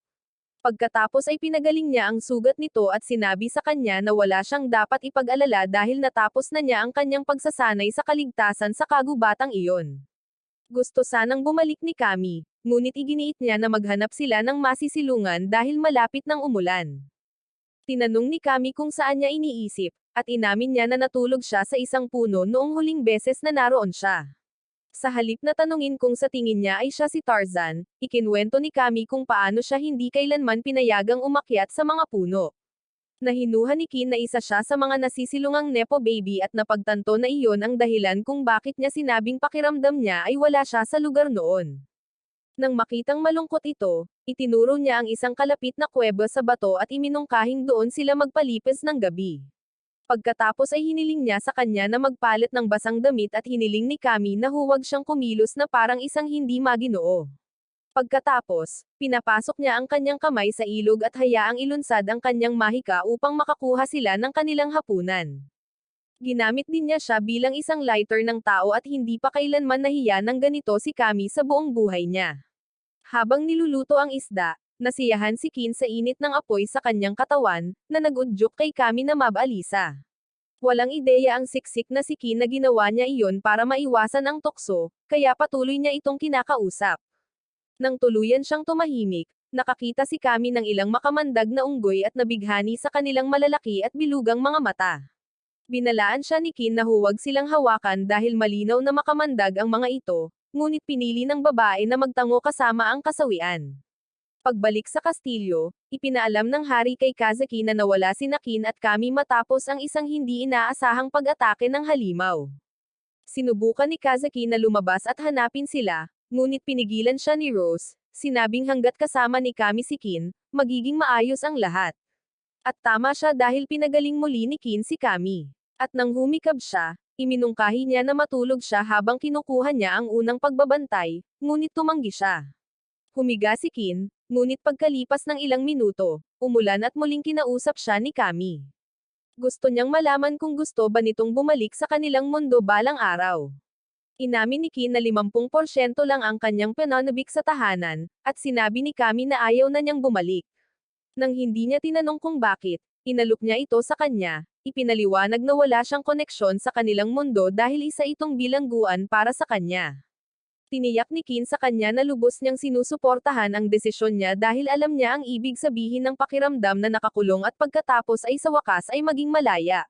Pagkatapos ay pinagaling niya ang sugat nito at sinabi sa kanya na wala siyang dapat ipag-alala dahil natapos na niya ang kanyang pagsasanay sa kaligtasan sa kagubatang iyon. Gusto sanang bumalik ni Kami, ngunit iginiit niya na maghanap sila ng masisilungan dahil malapit ng umulan. Tinanong ni Kami kung saan niya iniisip, at inamin niya na natulog siya sa isang puno noong huling beses na naroon siya. Sa halip na tanungin kung sa tingin niya ay siya si Tarzan, ikinwento ni Kami kung paano siya hindi kailanman pinayagang umakyat sa mga puno. Nahinuha ni Kin na isa siya sa mga nasisilungang Nepo baby at napagtanto na iyon ang dahilan kung bakit niya sinabing pakiramdam niya ay wala siya sa lugar noon. Nang makitang malungkot ito, itinuro niya ang isang kalapit na kuweba sa bato at iminungkahing doon sila magpalipas ng gabi. Pagkatapos ay hiniling niya sa kanya na magpalit ng basang damit at hiniling ni Kami na huwag siyang kumilos na parang isang hindi maginoo. Pagkatapos, pinapasok niya ang kanyang kamay sa ilog at hayaang ilunsad ang kanyang mahika upang makakuha sila ng kanilang hapunan. Ginamit din niya siya bilang isang lighter ng tao at hindi pa kailanman nahiya ng ganito si Kami sa buong buhay niya. Habang niluluto ang isda, nasiyahan si Kin sa init ng apoy sa kanyang katawan, na nag-udyok kay Kami na mabalisa. Walang ideya ang siksik na si Kin na ginawa niya iyon para maiwasan ang tukso, kaya patuloy niya itong kinakausap. Nang tuluyan siyang tumahimik, nakakita si Kami ng ilang makamandag na unggoy at nabighani sa kanilang malalaki at bilugang mga mata. Binalaan siya ni Kin na huwag silang hawakan dahil malinaw na makamandag ang mga ito, ngunit pinili ng babae na magtango kasama ang kasawian. Pagbalik sa kastilyo, ipinaalam ng hari kay Kazaki na nawala si Kin at Kami matapos ang isang hindi inaasahang pag-atake ng halimaw. Sinubukan ni Kazaki na lumabas at hanapin sila, ngunit pinigilan siya ni Rose, sinabing hanggat kasama ni Kami si Kin, magiging maayos ang lahat. At tama siya dahil pinagaling muli ni Kin si Kami. At nang humikab siya, iminungkahi niya na matulog siya habang kinukuha niya ang unang pagbabantay, ngunit tumanggi siya. Humiga si Kin, ngunit pagkalipas ng ilang minuto, umulan at muling kinausap siya ni Kami. Gusto niyang malaman kung gusto ba nitong bumalik sa kanilang mundo balang araw. Inamin ni Kin na 50% lang ang kanyang pananabik sa tahanan, at sinabi ni Kami na ayaw na niyang bumalik. Nang hindi niya tinanong kung bakit, inalok niya ito sa kanya, ipinaliwanag na wala siyang koneksyon sa kanilang mundo dahil isa itong bilangguan para sa kanya. Tiniyak ni Kin sa kanya na lubos niyang sinusuportahan ang desisyon niya dahil alam niya ang ibig sabihin ng pakiramdam na nakakulong at pagkatapos ay sa wakas ay maging malaya.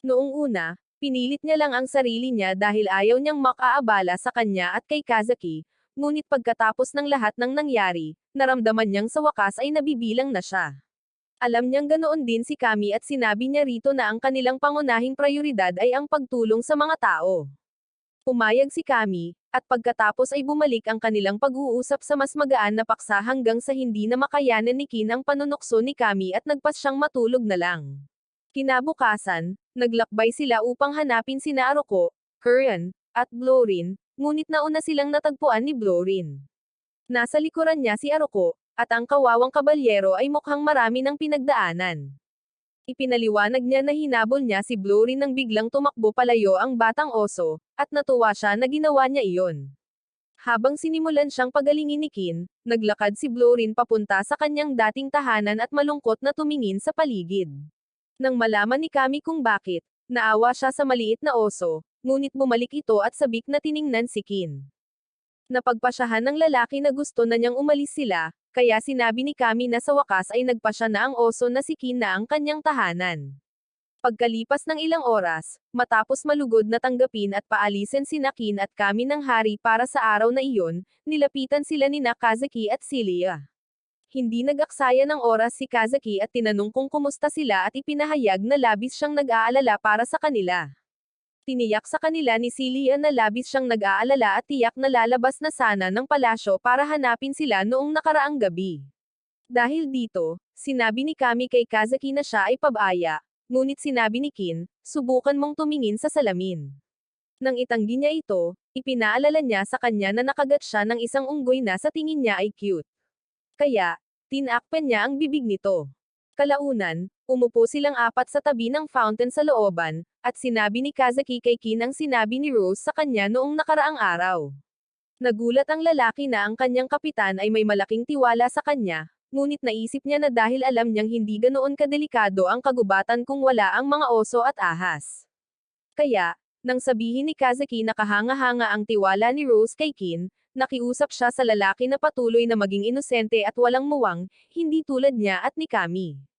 Noong una, pinilit niya lang ang sarili niya dahil ayaw niyang makaabala sa kanya at kay Kazaki, ngunit pagkatapos ng lahat ng nangyari, naramdaman niyang sa wakas ay nabibilang na siya. Alam niyang ganoon din si Kami at sinabi niya rito na ang kanilang pangunahing prioridad ay ang pagtulong sa mga tao. Pumayag si Kami, at pagkatapos ay bumalik ang kanilang pag-uusap sa mas magaan na paksa hanggang sa hindi na makayanan ni Kin ang panunukso ni Kami at nagpas siyang matulog na lang. Kinabukasan, naglakbay sila upang hanapin sina Aruko, Kurian, at Blorin, ngunit nauna silang natagpuan ni Blorin. Nasa likuran niya si Aruko, at ang kawawang kabalyero ay mukhang marami ng pinagdaanan. Ipinaliwanag niya na hinabol niya si Blorin nang biglang tumakbo palayo ang batang oso, at natuwa siya na ginawa niya iyon. Habang sinimulan siyang pagalingin ni Kin, naglakad si Blorin papunta sa kanyang dating tahanan at malungkot na tumingin sa paligid. Nang malaman ni Kami kung bakit, naawa siya sa maliit na oso, ngunit bumalik ito at sabik na tiningnan si Kin. Napagpasyahan ng lalaki na gusto na niyang umalis sila, kaya sinabi ni Kami na sa wakas ay nagpasya na ang oso na si Kin na ang kanyang tahanan. Pagkalipas ng ilang oras, matapos malugod na tanggapin at paalisin sina Kin at Kami ng hari para sa araw na iyon, nilapitan sila ni Kazaki at Celia. Hindi nag-aksaya ng oras si Kazaki at tinanong kung kumusta sila at ipinahayag na labis siyang nag-aalala para sa kanila. Tiniyak sa kanila ni Celia na labis siyang nag-aalala at tiyak na lalabas na sana ng palasyo para hanapin sila noong nakaraang gabi. Dahil dito, sinabi ni Kami kay Kazaki na siya ay pabaya, ngunit sinabi ni Kin, subukan mong tumingin sa salamin. Nang itanggi niya ito, ipinaalala niya sa kanya na nakagat siya ng isang unggoy na sa tingin niya ay cute. Kaya, tinakpan niya ang bibig nito. Kalaunan, umupo silang apat sa tabi ng fountain sa looban, at sinabi ni Kazaki kay Kin ang sinabi ni Rose sa kanya noong nakaraang araw. Nagulat ang lalaki na ang kanyang kapitan ay may malaking tiwala sa kanya, ngunit naisip niya na dahil alam niyang hindi ganoon kadelikado ang kagubatan kung wala ang mga oso at ahas. Kaya, nang sabihin ni Kazaki na kahanga-hanga ang tiwala ni Rose kay Kin, nakiusap siya sa lalaki na patuloy na maging inosente at walang muwang, hindi tulad niya at ni Kami.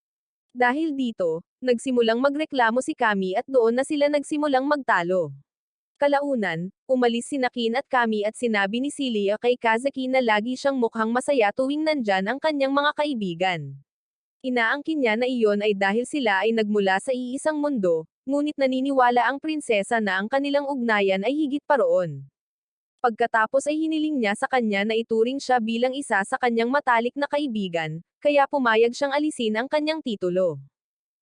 Dahil dito, nagsimulang magreklamo si Kami at doon na sila nagsimulang magtalo. Kalaunan, umalis si Kin at Kami at sinabi ni Celia kay Kazaki na lagi siyang mukhang masaya tuwing nandyan ang kanyang mga kaibigan. Inaangkin niya na iyon ay dahil sila ay nagmula sa iisang mundo, ngunit naniniwala ang prinsesa na ang kanilang ugnayan ay higit pa roon. Pagkatapos ay hiniling niya sa kanya na ituring siya bilang isa sa kanyang matalik na kaibigan, kaya pumayag siyang alisin ang kanyang titulo.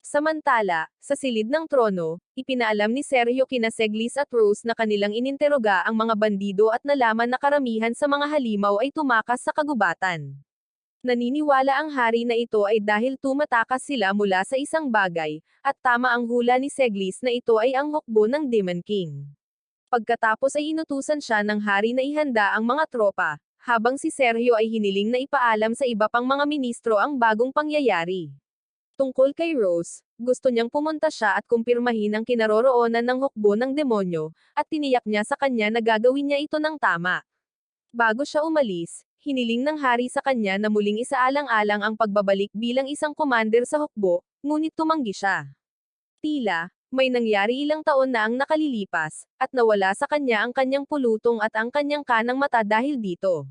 Samantala, sa silid ng trono, ipinaalam ni Sergio kina Seglis at Rose na kanilang ininteroga ang mga bandido at nalaman na karamihan sa mga halimaw ay tumakas sa kagubatan. Naniniwala ang hari na ito ay dahil tumatakas sila mula sa isang bagay, at tama ang hula ni Seglis na ito ay ang hukbo ng Demon King. Pagkatapos ay inutusan siya ng hari na ihanda ang mga tropa, habang si Sergio ay hiniling na ipaalam sa iba pang mga ministro ang bagong pangyayari. Tungkol kay Rose, gusto niyang pumunta siya at kumpirmahin ang kinaroroonan ng hukbo ng demonyo, at tiniyak niya sa kanya na gagawin niya ito ng tama. Bago siya umalis, hiniling ng hari sa kanya na muling isaalang-alang ang pagbabalik bilang isang commander sa hukbo, ngunit tumanggi siya. Tila, may nangyari ilang taon na ang nakalilipas, at nawala sa kanya ang kanyang pulutong at ang kanyang kanang mata dahil dito.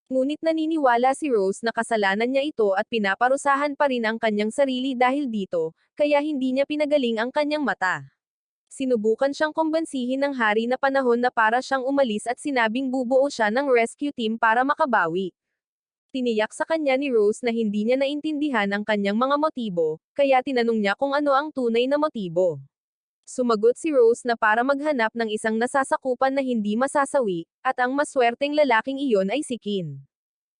Ngunit naniniwala si Rose na kasalanan niya ito at pinaparusahan pa rin ang kanyang sarili dahil dito, kaya hindi niya pinagaling ang kanyang mata. Sinubukan siyang kumbansihin ng hari na panahon na para siyang umalis at sinabing bubuo siya ng rescue team para makabawi. Tiniyak sa kanya ni Rose na hindi niya naintindihan ang kanyang mga motibo, kaya tinanong niya kung ano ang tunay na motibo. Sumagot si Rose na para maghanap ng isang nasasakupan na hindi masasawi, at ang maswerteng lalaking iyon ay si Kin.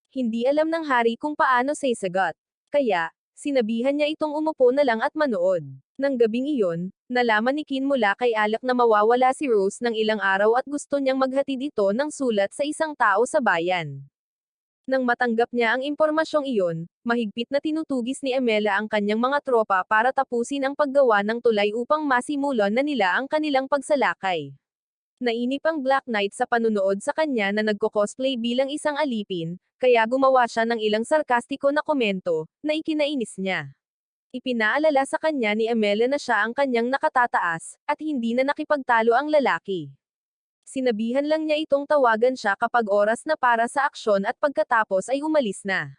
Hindi alam ng hari kung paano sasagot. Kaya, sinabihan niya itong umupo na lang at manood. Nang gabing iyon, nalaman ni Kin mula kay Alec na mawawala si Rose ng ilang araw at gusto niyang maghatid ito ng sulat sa isang tao sa bayan. Nang matanggap niya ang impormasyong iyon, mahigpit na tinutugis ni Amela ang kanyang mga tropa para tapusin ang paggawa ng tulay upang masimulan na nila ang kanilang pagsalakay. Nainip ang Black Knight sa panunood sa kanya na nagko-cosplay bilang isang alipin, kaya gumawa siya ng ilang sarkastiko na komento, na ikinainis niya. Ipinaalala sa kanya ni Amela na siya ang kanyang nakatataas, at hindi na nakipagtalo ang lalaki. Sinabihan lang niya itong tawagan siya kapag oras na para sa aksyon at pagkatapos ay umalis na.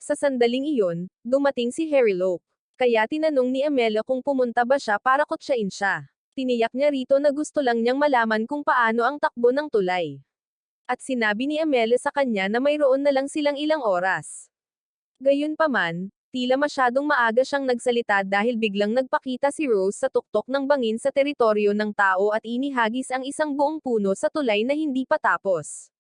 Sa sandaling iyon, dumating si Harry Lope. Kaya tinanong ni Amela kung pumunta ba siya para kutsain siya. Tiniyak niya rito na gusto lang niyang malaman kung paano ang takbo ng tulay. At sinabi ni Amela sa kanya na mayroon na lang silang ilang oras. Gayunpaman, tila masyadong maaga siyang nagsalita dahil biglang nagpakita si Rose sa tuktok ng bangin sa teritoryo ng tao at inihagis ang isang buong puno sa tulay na hindi pa tapos.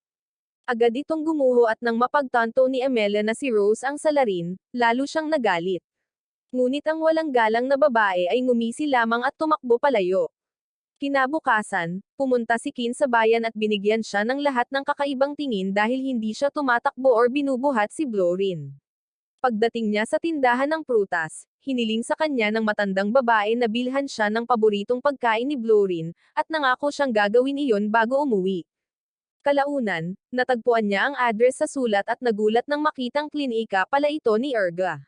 Agad itong gumuho at nang mapagtanto ni Amela na si Rose ang salarin, lalo siyang nagalit. Ngunit ang walang galang na babae ay ngumisi lamang at tumakbo palayo. Kinabukasan, pumunta si Kin sa bayan at binigyan siya ng lahat ng kakaibang tingin dahil hindi siya tumatakbo or binubuhat si Blorin. Pagdating niya sa tindahan ng prutas, hiniling sa kanya ng matandang babae na bilhan siya ng paboritong pagkain ni Blorin, at nangako siyang gagawin iyon bago umuwi. Kalaunan, natagpuan niya ang address sa sulat at nagulat nang makitang klinika pala ito ni Erga.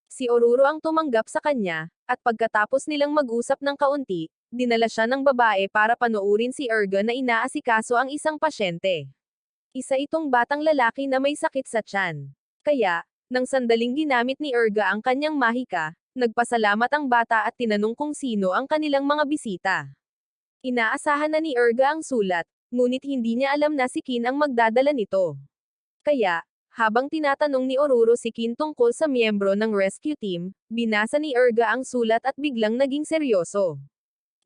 Si Oruro ang tumanggap sa kanya, at pagkatapos nilang mag-usap ng kaunti, dinala siya ng babae para panoorin si Erga na inaasikaso ang isang pasyente. Isa itong batang lalaki na may sakit sa tiyan. Kaya, nang sandaling ginamit ni Erga ang kanyang mahika, nagpasalamat ang bata at tinanong kung sino ang kanilang mga bisita. Inaasahan na ni Erga ang sulat, ngunit hindi niya alam na si Kin ang magdadala nito. Kaya, habang tinatanong ni Oruro si Kin tungkol sa miyembro ng rescue team, binasa ni Erga ang sulat at biglang naging seryoso.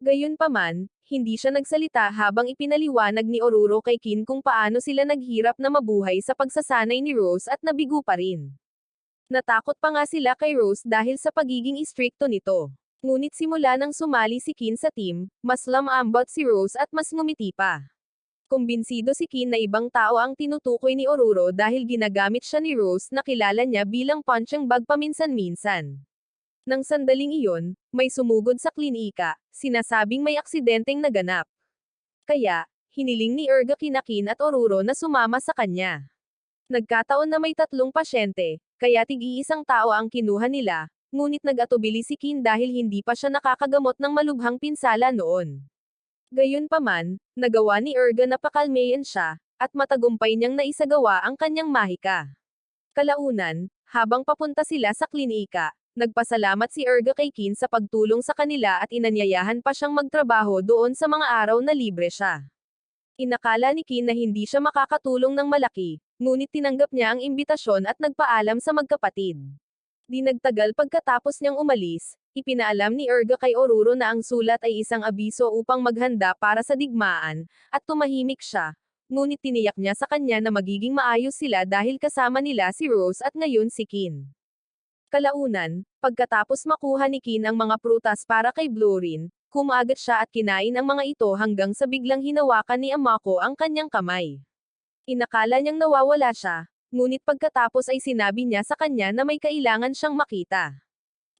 Gayunpaman, hindi siya nagsalita habang ipinaliwanag ni Oruro kay Kin kung paano sila naghirap na mabuhay sa pagsasanay ni Rose at nabigo pa rin. Natakot pa nga sila kay Rose dahil sa pagiging istrikto nito. Ngunit simula nang sumali si Kin sa team, mas lamambot si Rose at mas ngumiti pa. Kumbinsido si Kin na ibang tao ang tinutukoy ni Oruro dahil ginagamit siya ni Rose na kilala niya bilang punching bag paminsan-minsan. Nang sandaling iyon, may sumugod sa klinika, sinasabing may aksidenteng naganap. Kaya, hiniling ni Erga kina Kin at Oruro na sumama sa kanya. Nagkataon na may 3 pasyente, kaya tig-iisang tao ang kinuha nila, ngunit nag-atubili si Kin dahil hindi pa siya nakakagamot ng malubhang pinsala noon. Gayunpaman, nagawa ni Erga na pakalmeyan siya, at matagumpay niyang naisagawa ang kanyang mahika. Kalaunan, habang papunta sila sa klinika, nagpasalamat si Erga kay Kin sa pagtulong sa kanila at inanyayahan pa siyang magtrabaho doon sa mga araw na libre siya. Inakala ni Kin na hindi siya makakatulong ng malaki, ngunit tinanggap niya ang imbitasyon at nagpaalam sa magkapatid. Di nagtagal pagkatapos niyang umalis, ipinaalam ni Erga kay Oruro na ang sulat ay isang abiso upang maghanda para sa digmaan, at tumahimik siya, ngunit tiniyak niya sa kanya na magiging maayos sila dahil kasama nila si Rose at ngayon si Kin. Kalaunan, pagkatapos makuha ni Kin ang mga prutas para kay Blorin, kumagat siya at kinain ang mga ito hanggang sa biglang hinawakan ni Amako ang kanyang kamay. Inakala niyang nawawala siya, ngunit pagkatapos ay sinabi niya sa kanya na may kailangan siyang makita.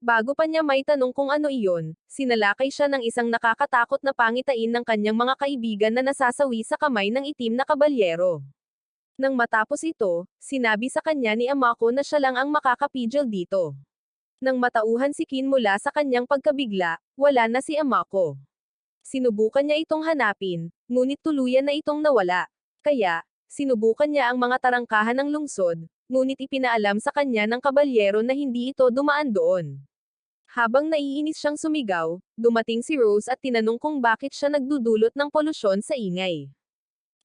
Bago pa niya may tanong kung ano iyon, sinalakay siya ng isang nakakatakot na pangitain ng kanyang mga kaibigan na nasasawi sa kamay ng itim na kabalyero. Nang matapos ito, sinabi sa kanya ni Amako na siya lang ang makakapigil dito. Nang matauhan si Kin mula sa kanyang pagkabigla, wala na si Amako. Sinubukan niya itong hanapin, ngunit tuluyan na itong nawala. Kaya, sinubukan niya ang mga tarangkahan ng lungsod, ngunit ipinaalam sa kanya ng kabalyero na hindi ito dumaan doon. Habang naiinis siyang sumigaw, dumating si Rose at tinanong kung bakit siya nagdudulot ng polusyon sa ingay.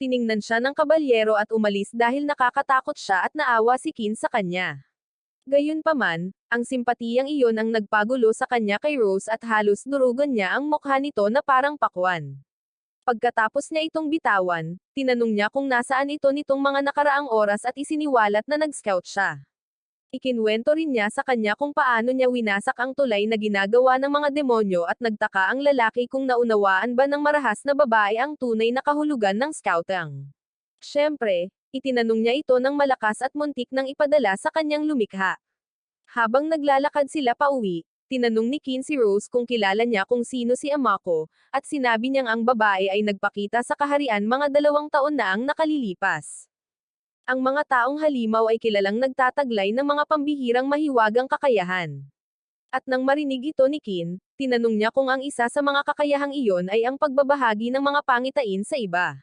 Tiningnan siya ng kabalyero at umalis dahil nakakatakot siya at naawa si Kin sa kanya. Gayunpaman, ang simpatiyang iyon ang nagpagulo sa kanya kay Rose at halos durugan niya ang mukha nito na parang pakwan. Pagkatapos niya itong bitawan, tinanong niya kung nasaan ito nitong mga nakaraang oras at isiniwalat na nag-scout siya. Ikinwento rin niya sa kanya kung paano niya winasak ang tulay na ginagawa ng mga demonyo at nagtaka ang lalaki kung naunawaan ba ng marahas na babae ang tunay na kahulugan ng scouting. Siyempre, Itinanong niya ito ng malakas at muntik nang ipadala sa kanyang lumikha. Habang naglalakad sila pauwi, tinanong ni Kin si Rose kung kilala niya kung sino si Amako, at sinabi niyang ang babae ay nagpakita sa kaharian mga 2 taon na ang nakalilipas. Ang mga taong halimaw ay kilalang nagtataglay ng mga pambihirang mahiwagang kakayahan. At nang marinig ito ni Kin, tinanong niya kung ang isa sa mga kakayahang iyon ay ang pagbabahagi ng mga pangitain sa iba.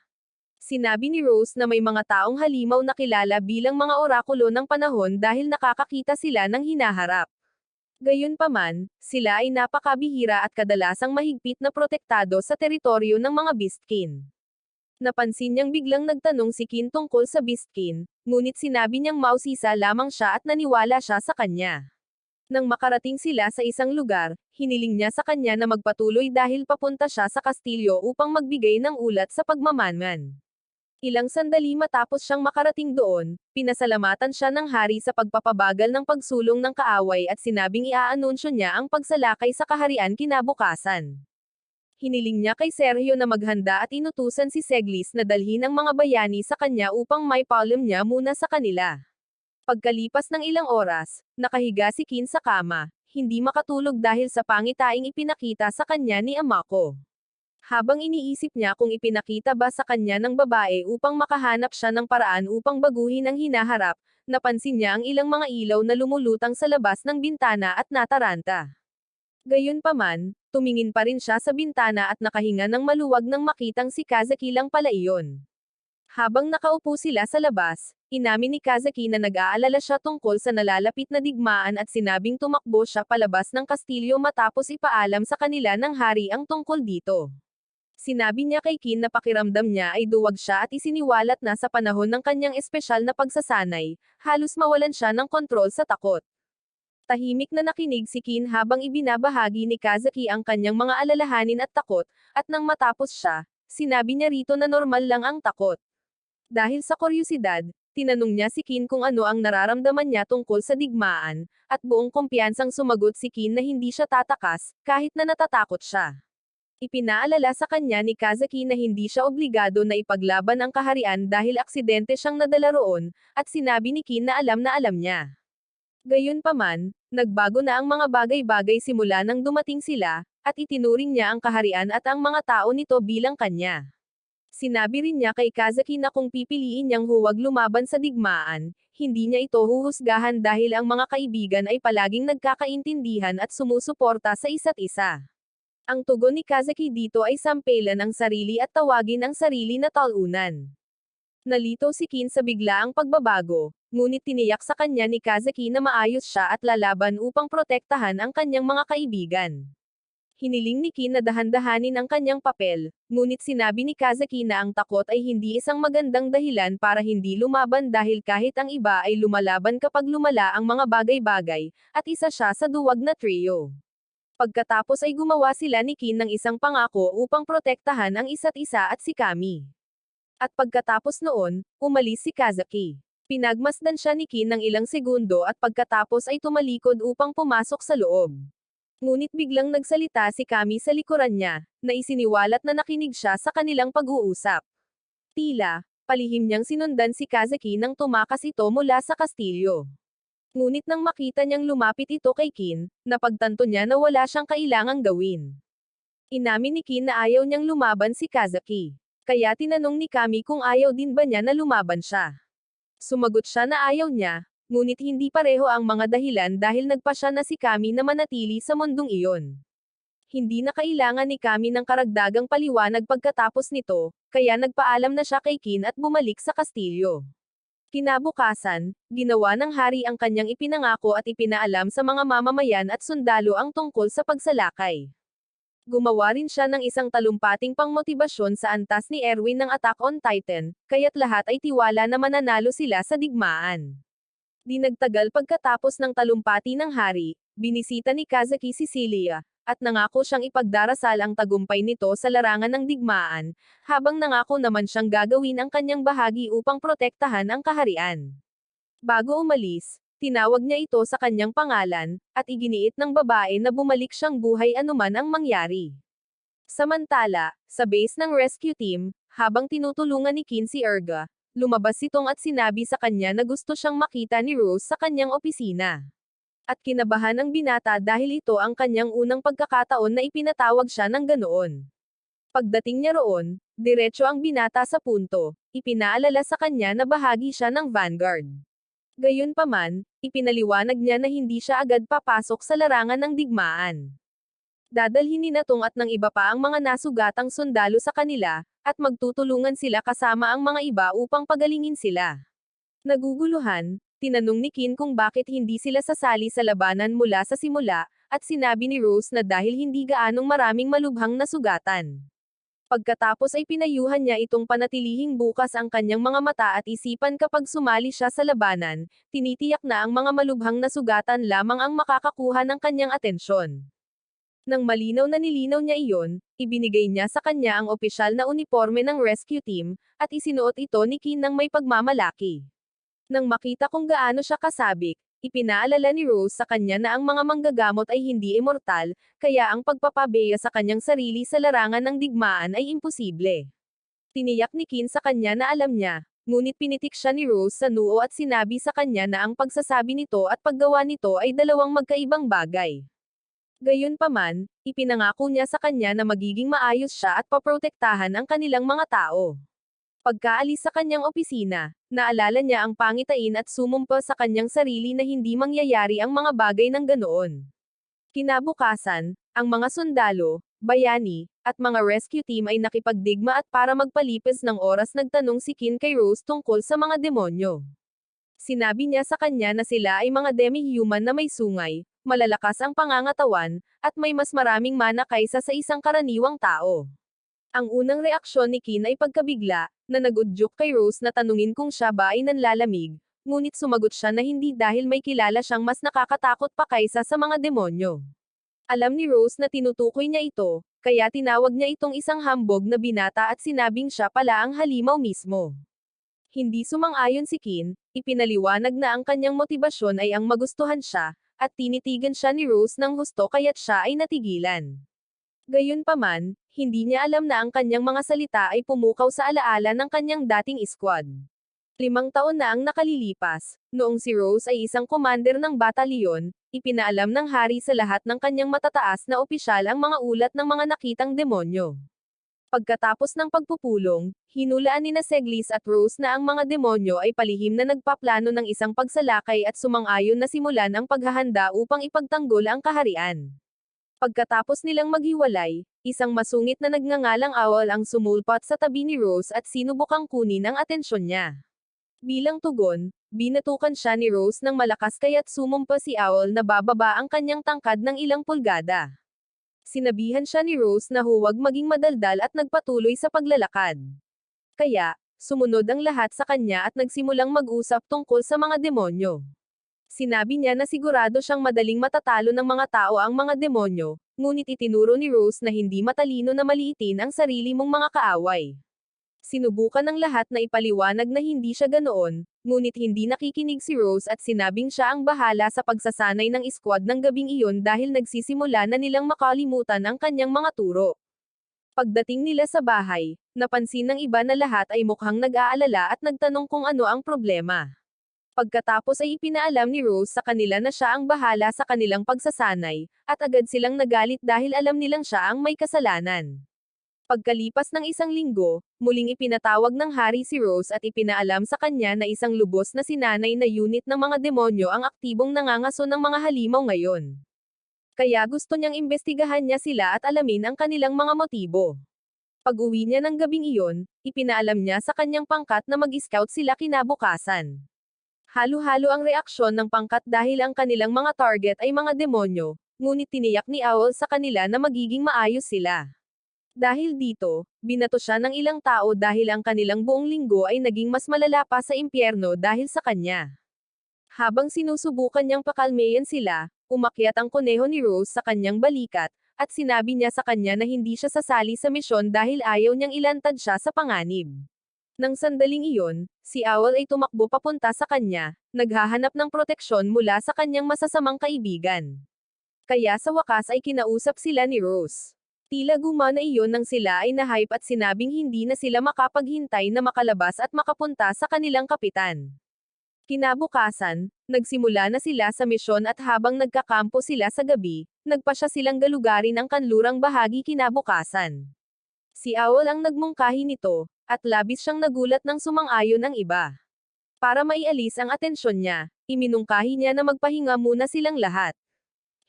Sinabi ni Rose na may mga taong halimaw na kilala bilang mga orakulo ng panahon dahil nakakakita sila ng hinaharap. Gayunpaman, sila ay napakabihira at kadalasang mahigpit na protektado sa teritoryo ng mga Beastkin. Napansin niyang biglang nagtanong si Kin tungkol sa Beastkin, ngunit sinabi niyang mausisa lamang siya at naniwala siya sa kanya. Nang makarating sila sa isang lugar, hiniling niya sa kanya na magpatuloy dahil papunta siya sa kastilyo upang magbigay ng ulat sa pagmamanman. Ilang sandali matapos siyang makarating doon, pinasalamatan siya ng hari sa pagpapabagal ng pagsulong ng kaaway at sinabing iaanunsyo niya ang pagsalakay sa kaharian kinabukasan. Hiniling niya kay Sergio na maghanda at inutusan si Seglis na dalhin ang mga bayani sa kanya upang maipaalam niya muna sa kanila. Pagkalipas ng ilang oras, nakahiga si Kin sa kama, hindi makatulog dahil sa pangitaing ipinakita sa kanya ni Amako. Habang iniisip niya kung ipinakita ba sa kanya ng babae upang makahanap siya ng paraan upang baguhin ang hinaharap, napansin niya ang ilang mga ilaw na lumulutang sa labas ng bintana at nataranta. Gayunpaman, tumingin pa rin siya sa bintana at nakahinga ng maluwag nang makitang si Kazaki lang pala iyon. Habang nakaupo sila sa labas, inamin ni Kazaki na nag-aalala siya tungkol sa nalalapit na digmaan at sinabing tumakbo siya palabas ng kastilyo matapos ipaalam sa kanila ng hari ang tungkol dito. Sinabi niya kay Kin na pakiramdam niya ay duwag siya at isiniwalat na sa panahon ng kanyang espesyal na pagsasanay, halos mawalan siya ng kontrol sa takot. Tahimik na nakinig si Kin habang ibinabahagi ni Kazaki ang kanyang mga alalahanin at takot, at nang matapos siya, sinabi niya rito na normal lang ang takot. Dahil sa kuryosidad, tinanong niya si Kin kung ano ang nararamdaman niya tungkol sa digmaan, at buong kumpiyansang sumagot si Kin na hindi siya tatakas, kahit na natatakot siya. Ipinaalala sa kanya ni Kazaki na hindi siya obligado na ipaglaban ang kaharian dahil aksidente siyang nadala roon, at sinabi ni Kin na alam niya. Gayunpaman, nagbago na ang mga bagay-bagay simula nang dumating sila, at itinuring niya ang kaharian at ang mga tao nito bilang kanya. Sinabi rin niya kay Kazaki na kung pipiliin niyang huwag lumaban sa digmaan, hindi niya ito huhusgahan dahil ang mga kaibigan ay palaging nagkakaintindihan at sumusuporta sa isa't isa. Ang tugon ni Kazaki dito ay sampelan ang sarili at tawagin ang sarili na talunan. Nalito si Kin sa biglaang pagbabago, ngunit tiniyak sa kanya ni Kazaki na maayos siya at lalaban upang protektahan ang kanyang mga kaibigan. Hiniling ni Kin na dahan-dahanin ang kanyang papel, ngunit sinabi ni Kazaki na ang takot ay hindi isang magandang dahilan para hindi lumaban dahil kahit ang iba ay lumalaban kapag lumala ang mga bagay-bagay, at isa siya sa duwag na trio. Pagkatapos ay gumawa sila ni Kin ng isang pangako upang protektahan ang isa't isa at si Kami. At pagkatapos noon, umalis si Kazaki. Pinagmasdan siya ni Kin ng ilang segundo at pagkatapos ay tumalikod upang pumasok sa loob. Ngunit biglang nagsalita si Kami sa likuran niya, na isiniwalat na nakinig siya sa kanilang pag-uusap. Tila, palihim niyang sinundan si Kazaki nang tumakas ito mula sa kastilyo. Ngunit nang makita niyang lumapit ito kay Kin, napagtanto niya na wala siyang kailangang gawin. Inamin ni Kin na ayaw niyang lumaban si Kazaki. Kaya tinanong ni Kami kung ayaw din ba niya na lumaban siya. Sumagot siya na ayaw niya, ngunit hindi pareho ang mga dahilan dahil nagpa siya na si Kami na manatili sa mundong iyon. Hindi na kailangan ni Kami ng karagdagang paliwanag pagkatapos nito, kaya nagpaalam na siya kay Kin at bumalik sa kastilyo. Kinabukasan, ginawa ng hari ang kanyang ipinangako at ipinaalam sa mga mamamayan at sundalo ang tungkol sa pagsalakay. Gumawa rin siya ng isang talumpating pangmotibasyon sa antas ni Erwin ng Attack on Titan, kaya't lahat ay tiwala na mananalo sila sa digmaan. Di nagtagal pagkatapos ng talumpati ng hari, binisita ni Kazaki si Celia, at nangako siyang ipagdarasal ang tagumpay nito sa larangan ng digmaan, habang nangako naman siyang gagawin ang kanyang bahagi upang protektahan ang kaharian. Bago umalis, tinawag niya ito sa kanyang pangalan, at iginiit ng babae na bumalik siyang buhay anuman ang mangyari. Samantala, sa base ng rescue team, habang tinutulungan ni Kin si Erga, lumabas itong at sinabi sa kanya na gusto siyang makita ni Rose sa kanyang opisina. At kinabahan ang binata dahil ito ang kanyang unang pagkakataon na ipinatawag siya ng ganoon. Pagdating niya roon, diretso ang binata sa punto, ipinaalala sa kanya na bahagi siya ng Vanguard. Gayunpaman, ipinaliwanag niya na hindi siya agad papasok sa larangan ng digmaan. Dadalhin ni Natong at ng iba pa ang mga nasugatang sundalo sa kanila, at magtutulungan sila kasama ang mga iba upang pagalingin sila. Naguguluhan, tinanong ni Kin kung bakit hindi sila sasali sa labanan mula sa simula, at sinabi ni Rose na dahil hindi gaanong maraming malubhang nasugatan. Pagkatapos ay pinayuhan niya itong panatilihing bukas ang kanyang mga mata at isipan kapag sumali siya sa labanan, tinitiyak na ang mga malubhang nasugatan lamang ang makakakuha ng kanyang atensyon. Nang malinaw na nilinaw niya iyon, ibinigay niya sa kanya ang opisyal na uniforme ng rescue team, at isinuot ito ni Kin ng may pagmamalaki. Nang makita kung gaano siya kasabik, ipinaalala ni Rose sa kanya na ang mga manggagamot ay hindi immortal, kaya ang pagpapabeya sa kanyang sarili sa larangan ng digmaan ay imposible. Tiniyak ni Kin sa kanya na alam niya, ngunit pinitik siya ni Rose sa noo at sinabi sa kanya na ang pagsasabi nito at paggawa nito ay dalawang magkaibang bagay. Gayunpaman, ipinangako niya sa kanya na magiging maayos siya at paprotektahan ang kanilang mga tao. Pagkaalis sa kanyang opisina, naalala niya ang pangitain at sumumpa sa kanyang sarili na hindi mangyayari ang mga bagay ng ganoon. Kinabukasan, ang mga sundalo, bayani, at mga rescue team ay nakipagdigma at para magpalipas ng oras nagtanong si Kin kay Rose tungkol sa mga demonyo. Sinabi niya sa kanya na sila ay mga demi-human na may sungay, malalakas ang pangangatawan, at may mas maraming mana kaysa sa isang karaniwang tao. Ang unang reaksyon ni Kin ay pagkabigla, na nag-udyok kay Rose na tanungin kung siya ba ay nanlalamig, ngunit sumagot siya na hindi dahil may kilala siyang mas nakakatakot pa kaysa sa mga demonyo. Alam ni Rose na tinutukoy niya ito, kaya tinawag niya itong isang hambog na binata at sinabing siya pala ang halimaw mismo. Hindi sumang-ayon si Kin, ipinaliwanag na ang kanyang motibasyon ay ang magustuhan siya, at tinitigan siya ni Rose ng husto kaya't siya ay natigilan. Gayunpaman, hindi niya alam na ang kanyang mga salita ay pumukaw sa alaala ng kanyang dating squad. 5 taon na ang nakalilipas, noong si Rose ay isang commander ng batalyon, ipinaalam ng hari sa lahat ng kanyang matataas na opisyal ang mga ulat ng mga nakitang demonyo. Pagkatapos ng pagpupulong, hinulaan ni Seglis at Rose na ang mga demonyo ay palihim na nagpaplano ng isang pagsalakay at sumang-ayon na simulan ang paghahanda upang ipagtanggol ang kaharian. Pagkatapos nilang maghiwalay, isang masungit na nagngangalang Owl ang sumulpat sa tabi ni Rose at sinubukang kunin ang atensyon niya. Bilang tugon, binatukan siya ni Rose ng malakas kaya't sumumpa si Owl na bababa ang kanyang tangkad ng ilang pulgada. Sinabihan siya ni Rose na huwag maging madaldal at nagpatuloy sa paglalakad. Kaya, sumunod ang lahat sa kanya at nagsimulang mag-usap tungkol sa mga demonyo. Sinabi niya na sigurado siyang madaling matatalo ng mga tao ang mga demonyo, ngunit itinuro ni Rose na hindi matalino na maliitin ang sarili mong mga kaaway. Sinubukan ng lahat na ipaliwanag na hindi siya ganoon, ngunit hindi nakikinig si Rose at sinabing siya ang bahala sa pagsasanay ng squad ng gabing iyon dahil nagsisimula na nilang makalimutan ang kanyang mga turo. Pagdating nila sa bahay, napansin ng iba na lahat ay mukhang nag-aalala at nagtanong kung ano ang problema. Pagkatapos ay ipinaalam ni Rose sa kanila na siya ang bahala sa kanilang pagsasanay, at agad silang nagalit dahil alam nilang siya ang may kasalanan. Pagkalipas ng 1 linggo, muling ipinatawag ng hari si Rose at ipinaalam sa kanya na isang lubos na sinanay na unit ng mga demonyo ang aktibong nangangaso ng mga halimaw ngayon. Kaya gusto niyang imbestigahan niya sila at alamin ang kanilang mga motibo. Pag-uwi niya ng gabing iyon, ipinaalam niya sa kanyang pangkat na mag-scout sila kinabukasan. Halo-halo ang reaksyon ng pangkat dahil ang kanilang mga target ay mga demonyo, ngunit tiniyak ni Owl sa kanila na magiging maayos sila. Dahil dito, binato siya ng ilang tao dahil ang kanilang buong linggo ay naging mas malala pa sa impyerno dahil sa kanya. Habang sinusubukan niyang pakalmeyan sila, umakyat ang kuneho ni Rose sa kanyang balikat, at sinabi niya sa kanya na hindi siya sasali sa misyon dahil ayaw niyang ilantad siya sa panganib. Nang sandaling iyon, si Owl ay tumakbo papunta sa kanya, naghahanap ng proteksyon mula sa kanyang masasamang kaibigan. Kaya sa wakas ay kinausap sila ni Rose. Tila gumana iyon nang sila ay nahype at sinabing hindi na sila makapaghintay na makalabas at makapunta sa kanilang kapitan. Kinabukasan, nagsimula na sila sa misyon at habang nagkakampo sila sa gabi, nagpasya silang galugarin ang kanlurang bahagi kinabukasan. Si Owl ang nagmungkahi nito, at labis siyang nagulat nang sumang-ayon ang iba. Para maialis ang atensyon niya, iminungkahi niya na magpahinga muna silang lahat.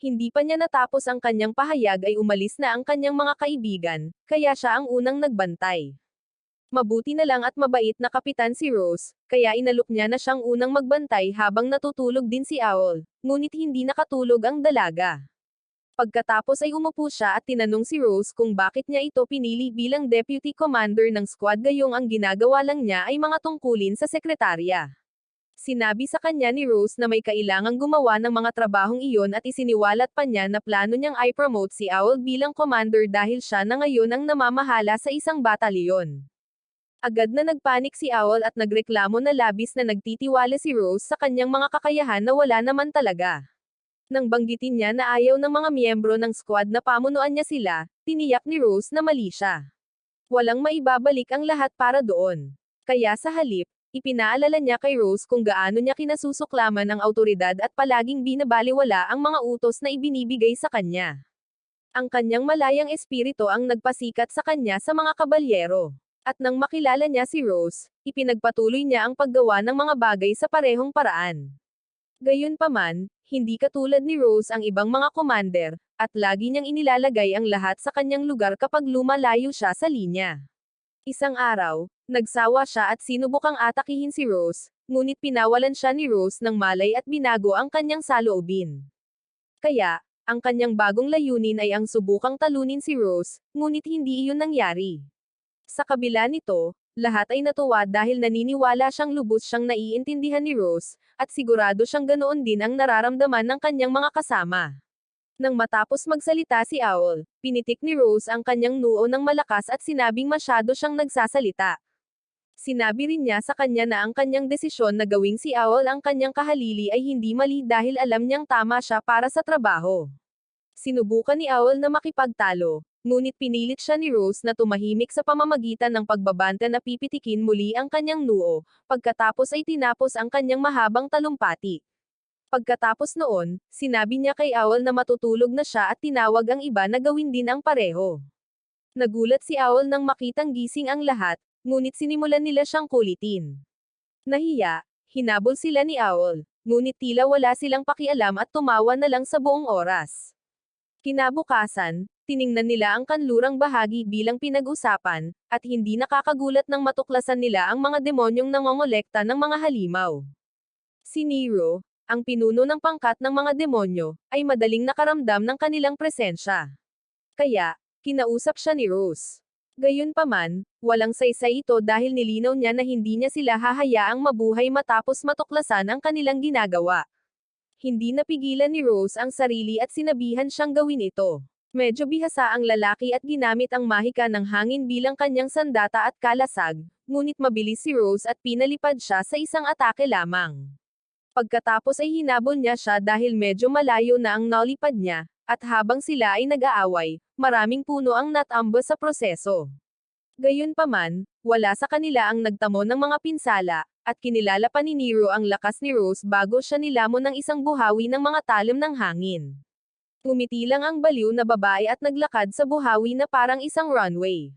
Hindi pa niya natapos ang kanyang pahayag ay umalis na ang kanyang mga kaibigan, kaya siya ang unang nagbantay. Mabuti na lang at mabait na kapitan si Rose, kaya inalok niya na siyang unang magbantay habang natutulog din si Owl, ngunit hindi nakatulog ang dalaga. Pagkatapos ay umupo siya at tinanong si Rose kung bakit niya ito pinili bilang deputy commander ng squad gayong ang ginagawa lang niya ay mga tungkulin sa sekretarya. Sinabi sa kanya ni Rose na may kailangang gumawa ng mga trabahong iyon at isiniwalat pa niya na plano niyang i-promote si Owl bilang commander dahil siya na ngayon ang namamahala sa isang batalyon. Agad na nagpanik si Owl at nagreklamo na labis na nagtitiwala si Rose sa kanyang mga kakayahan na wala naman talaga. Nang banggitin niya na ayaw ng mga miyembro ng squad na pamunuan niya sila, tiniyak ni Rose na mali siya. Walang maibabalik ang lahat para doon. Kaya sa halip, ipinaalala niya kay Rose kung gaano niya kinasusuklaman ang awtoridad at palaging binabaliwala ang mga utos na ibinibigay sa kanya. Ang kanyang malayang espiritu ang nagpasikat sa kanya sa mga kabalyero. At nang makilala niya si Rose, ipinagpatuloy niya ang paggawa ng mga bagay sa parehong paraan. Gayunpaman, hindi katulad ni Rose ang ibang mga commander, at lagi niyang inilalagay ang lahat sa kanyang lugar kapag lumalayo siya sa linya. Isang araw, nagsawa siya at sinubukang atakihin si Rose, ngunit pinawalan siya ni Rose ng malay at binago ang kanyang saloobin. Kaya, ang kanyang bagong layunin ay ang subukang talunin si Rose, ngunit hindi iyon nangyari. Sa kabila nito, lahat ay natuwa dahil naniniwala siyang lubos siyang naiintindihan ni Rose, at sigurado siyang ganoon din ang nararamdaman ng kanyang mga kasama. Nang matapos magsalita si Owl, pinitik ni Rose ang kanyang noo ng malakas at sinabing masyado siyang nagsasalita. Sinabi rin niya sa kanya na ang kanyang desisyon na gawing si Owl ang kanyang kahalili ay hindi mali dahil alam niyang tama siya para sa trabaho. Sinubukan ni Owl na makipagtalo, ngunit pinilit siya ni Rose na tumahimik sa pamamagitan ng pagbabanta na pipitikin muli ang kanyang noo, pagkatapos ay tinapos ang kanyang mahabang talumpati. Pagkatapos noon, sinabi niya kay Owl na matutulog na siya at tinawag ang iba na gawin din ang pareho. Nagulat si Owl nang makitang gising ang lahat, ngunit sinimulan nila siyang kulitin. Nahiya, hinabol sila ni Owl, ngunit tila wala silang pakialam at tumawa na lang sa buong oras. Kinabukasan, tiningnan nila ang kanlurang bahagi bilang pinag-usapan, at hindi nakakagulat nang matuklasan nila ang mga demonyong nangongolekta ng mga halimaw. Si Nero, ang pinuno ng pangkat ng mga demonyo, ay madaling nakaramdam ng kanilang presensya. Kaya, kinausap siya ni Rose. Gayunpaman, walang saysay ito dahil nilinaw niya na hindi niya sila hahayaang mabuhay matapos matuklasan ang kanilang ginagawa. Hindi napigilan ni Rose ang sarili at sinabihan siyang gawin ito. Medyo bihasa ang lalaki at ginamit ang mahika ng hangin bilang kanyang sandata at kalasag, ngunit mabilis si Rose at pinalipad siya sa isang atake lamang. Pagkatapos ay hinabol niya siya dahil medyo malayo na ang nalipad niya, at habang sila ay nag-aaway, maraming puno ang natamba sa proseso. Gayunpaman, wala sa kanila ang nagtamo ng mga pinsala, at kinilala pa ni Nero ang lakas ni Rose bago siya nilamon ng isang buhawi ng mga talim ng hangin. Ngumiti lang ang baliw na babae at naglakad sa buhawi na parang isang runway.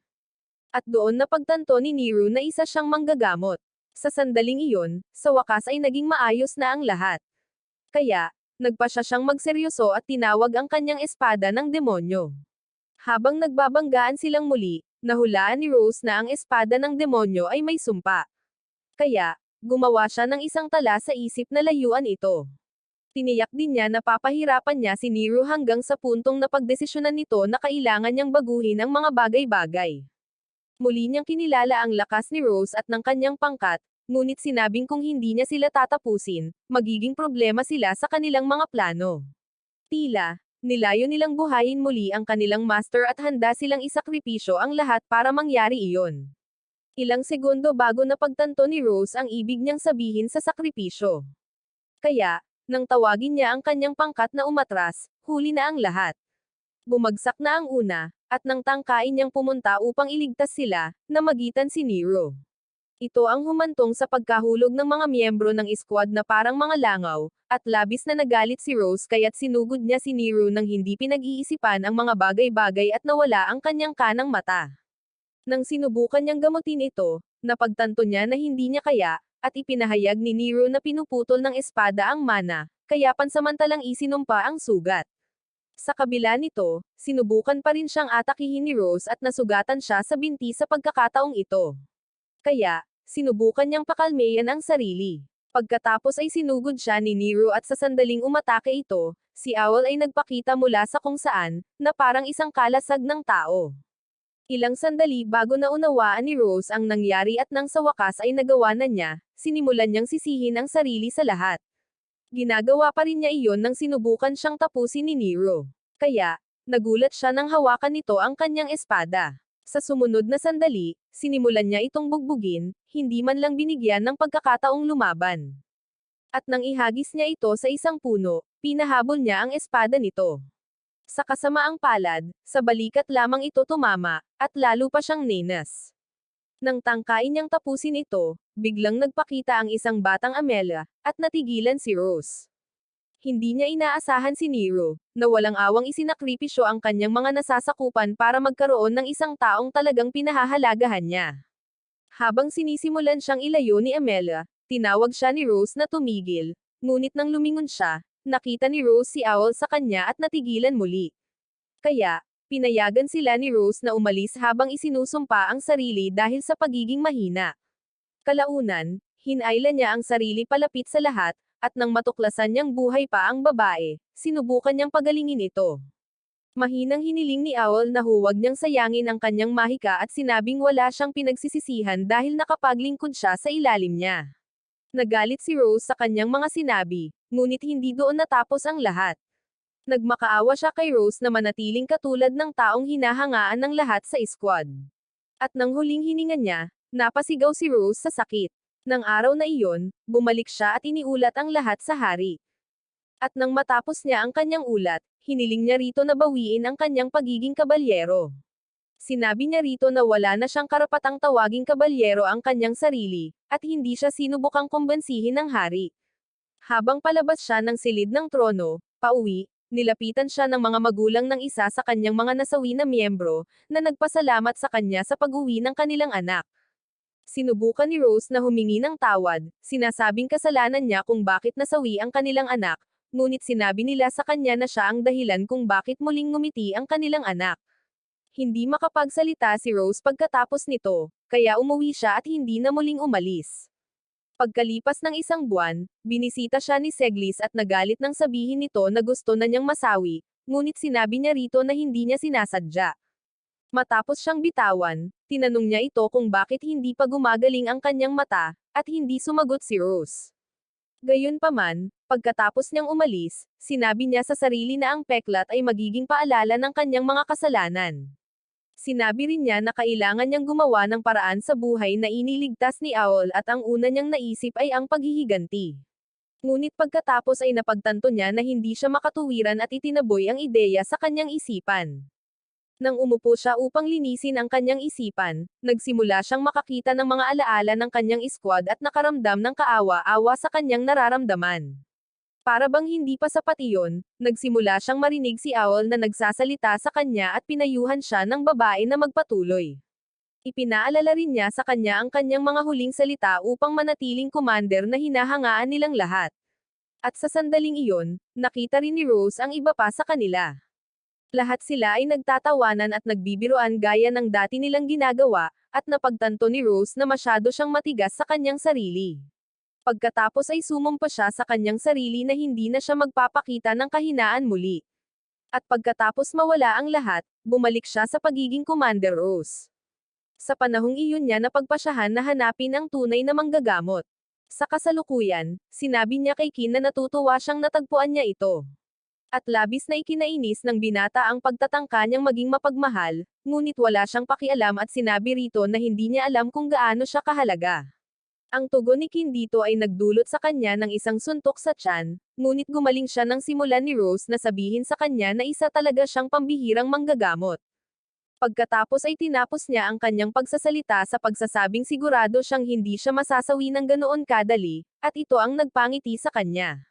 At doon napagtanto ni Nero na isa siyang manggagamot. Sa sandaling iyon, sa wakas ay naging maayos na ang lahat. Kaya, nagpa siya siyang magseryoso at tinawag ang kanyang espada ng demonyo. Habang nagbabanggaan silang muli, nahulaan ni Rose na ang espada ng demonyo ay may sumpa. Kaya, gumawa siya ng isang tala sa isip na layuan ito. Tiniyak din niya na papahirapan niya si Nero hanggang sa puntong napagdesisyonan nito na kailangan niyang baguhin ang mga bagay-bagay. Muli niyang kinilala ang lakas ni Rose at ng kanyang pangkat, ngunit sinabing kung hindi niya sila tatapusin, magiging problema sila sa kanilang mga plano. Tila, nilayo nilang buhayin muli ang kanilang master at handa silang isakripisyo ang lahat para mangyari iyon. Ilang segundo bago napagtanto ni Rose ang ibig niyang sabihin sa sakripisyo. Kaya, nang tawagin niya ang kanyang pangkat na umatras, huli na ang lahat. Bumagsak na ang una, at nang tangkain niyang pumunta upang iligtas sila, namagitan si Nero. Ito ang humantong sa pagkahulog ng mga miyembro ng squad na parang mga langaw, at labis na nagalit si Rose kaya't sinugod niya si Nero nang hindi pinag-iisipan ang mga bagay-bagay at nawala ang kanyang kanang mata. Nang sinubukan niyang gamutin ito, napagtanto niya na hindi niya kaya, at ipinahayag ni Nero na pinuputol ng espada ang mana, kaya pansamantalang isinumpa ang sugat. Sa kabila nito, sinubukan pa rin siyang atakihin ni Rose at nasugatan siya sa binti sa pagkakataong ito. Kaya, sinubukan niyang pakalmeyan ang sarili. Pagkatapos ay sinugod siya ni Nero at sa sandaling umatake ito, si Owl ay nagpakita mula sa kung saan, na parang isang kalasag ng tao. Ilang sandali bago naunawaan ni Rose ang nangyari at nang sa wakas ay nagawa na niya, sinimulan niyang sisihin ang sarili sa lahat. Ginagawa pa rin niya iyon nang sinubukan siyang tapusin ni Nero. Kaya, nagulat siya nang hawakan nito ang kanyang espada. Sa sumunod na sandali, sinimulan niya itong bugbugin, hindi man lang binigyan ng pagkakataong lumaban. At nang ihagis niya ito sa isang puno, pinahabol niya ang espada nito. Sa kasamaang palad, sa balikat lamang ito tumama, at lalo pa siyang nenas. Nang tangkain niyang tapusin ito, biglang nagpakita ang isang batang Amelia, at natigilan si Rose. Hindi niya inaasahan si Nero, na walang awang isinakripisyo ang kanyang mga nasasakupan para magkaroon ng isang taong talagang pinahahalagahan niya. Habang sinisimulan siyang ilayo ni Amelia, tinawag siya ni Rose na tumigil, ngunit nang lumingon siya, nakita ni Rose si Owl sa kanya at natigilan muli. Kaya, pinayagan sila ni Rose na umalis habang isinusumpa ang sarili dahil sa pagiging mahina. Kalaunan, hinayla niya ang sarili palapit sa lahat, at nang matuklasan niyang buhay pa ang babae, sinubukan niyang pagalingin ito. Mahinang hiniling ni Owl na huwag niyang sayangin ang kanyang mahika at sinabing wala siyang pinagsisisihan dahil nakapaglingkod siya sa ilalim niya. Nagalit si Rose sa kanyang mga sinabi, ngunit hindi doon natapos ang lahat. Nagmakaawa siya kay Rose na manatiling katulad ng taong hinahangaan ng lahat sa squad. At nang huling hininga niya, napasigaw si Rose sa sakit. Nang araw na iyon, bumalik siya at iniulat ang lahat sa hari. At nang matapos niya ang kanyang ulat, hiniling niya rito na bawiin ang kanyang pagiging kabalyero. Sinabi niya rito na wala na siyang karapatang tawaging kabalyero ang kanyang sarili, at hindi siya sinubukang kumbansihin ng hari. Habang palabas siya ng silid ng trono, pauwi, nilapitan siya ng mga magulang ng isa sa kanyang mga nasawi na miyembro, na nagpasalamat sa kanya sa pag-uwi ng kanilang anak. Sinubukan ni Rose na humingi ng tawad, sinasabing kasalanan niya kung bakit nasawi ang kanilang anak, ngunit sinabi nila sa kanya na siya ang dahilan kung bakit muling ngumiti ang kanilang anak. Hindi makapagsalita si Rose pagkatapos nito, kaya umuwi siya at hindi na muling umalis. Pagkalipas ng isang buwan, binisita siya ni Seglis at nagalit nang sabihin nito na gusto na niyang masawi, ngunit sinabi niya rito na hindi niya sinasadya. Matapos siyang bitawan, tinanong niya ito kung bakit hindi pa gumagaling ang kanyang mata, at hindi sumagot si Rose. Gayunpaman, pagkatapos niyang umalis, sinabi niya sa sarili na ang peklat ay magiging paalala ng kanyang mga kasalanan. Sinabi rin niya na kailangan niyang gumawa ng paraan sa buhay na iniligtas ni Owl at ang una niyang naisip ay ang paghihiganti. Ngunit pagkatapos ay napagtanto niya na hindi siya makatuwiran at itinaboy ang ideya sa kanyang isipan. Nang umupo siya upang linisin ang kanyang isipan, nagsimula siyang makakita ng mga alaala ng kanyang squad at nakaramdam ng kaawa-awa sa kanyang nararamdaman. Para bang hindi pa sapat iyon, nagsimula siyang marinig si Owl na nagsasalita sa kanya at pinayuhan siya ng babae na magpatuloy. Ipinaalala rin niya sa kanya ang kanyang mga huling salita upang manatiling commander na hinahangaan nilang lahat. At sa sandaling iyon, nakita rin ni Rose ang iba pa sa kanila. Lahat sila ay nagtatawanan at nagbibiruan gaya ng dati nilang ginagawa, at napagtanto ni Rose na masyado siyang matigas sa kanyang sarili. Pagkatapos ay sumumpa siya sa kanyang sarili na hindi na siya magpapakita ng kahinaan muli. At pagkatapos mawala ang lahat, bumalik siya sa pagiging Commander Rose. Sa panahong iyon niya napagpasyahan na hanapin ang tunay na manggagamot. Sa kasalukuyan, sinabi niya kay Kin na natutuwa siyang natagpuan niya ito. At labis na ikinainis ng binata ang pagtatangka niyang maging mapagmahal, ngunit wala siyang pakialam at sinabi rito na hindi niya alam kung gaano siya kahalaga. Ang tugon ni Kin dito ay nagdulot sa kanya ng isang suntok sa tiyan, ngunit gumaling siya nang simulan ni Rose na sabihin sa kanya na isa talaga siyang pambihirang manggagamot. Pagkatapos ay tinapos niya ang kanyang pagsasalita sa pagsasabing sigurado siyang hindi siya masasawi ng ganoon kadali, at ito ang nagpangiti sa kanya.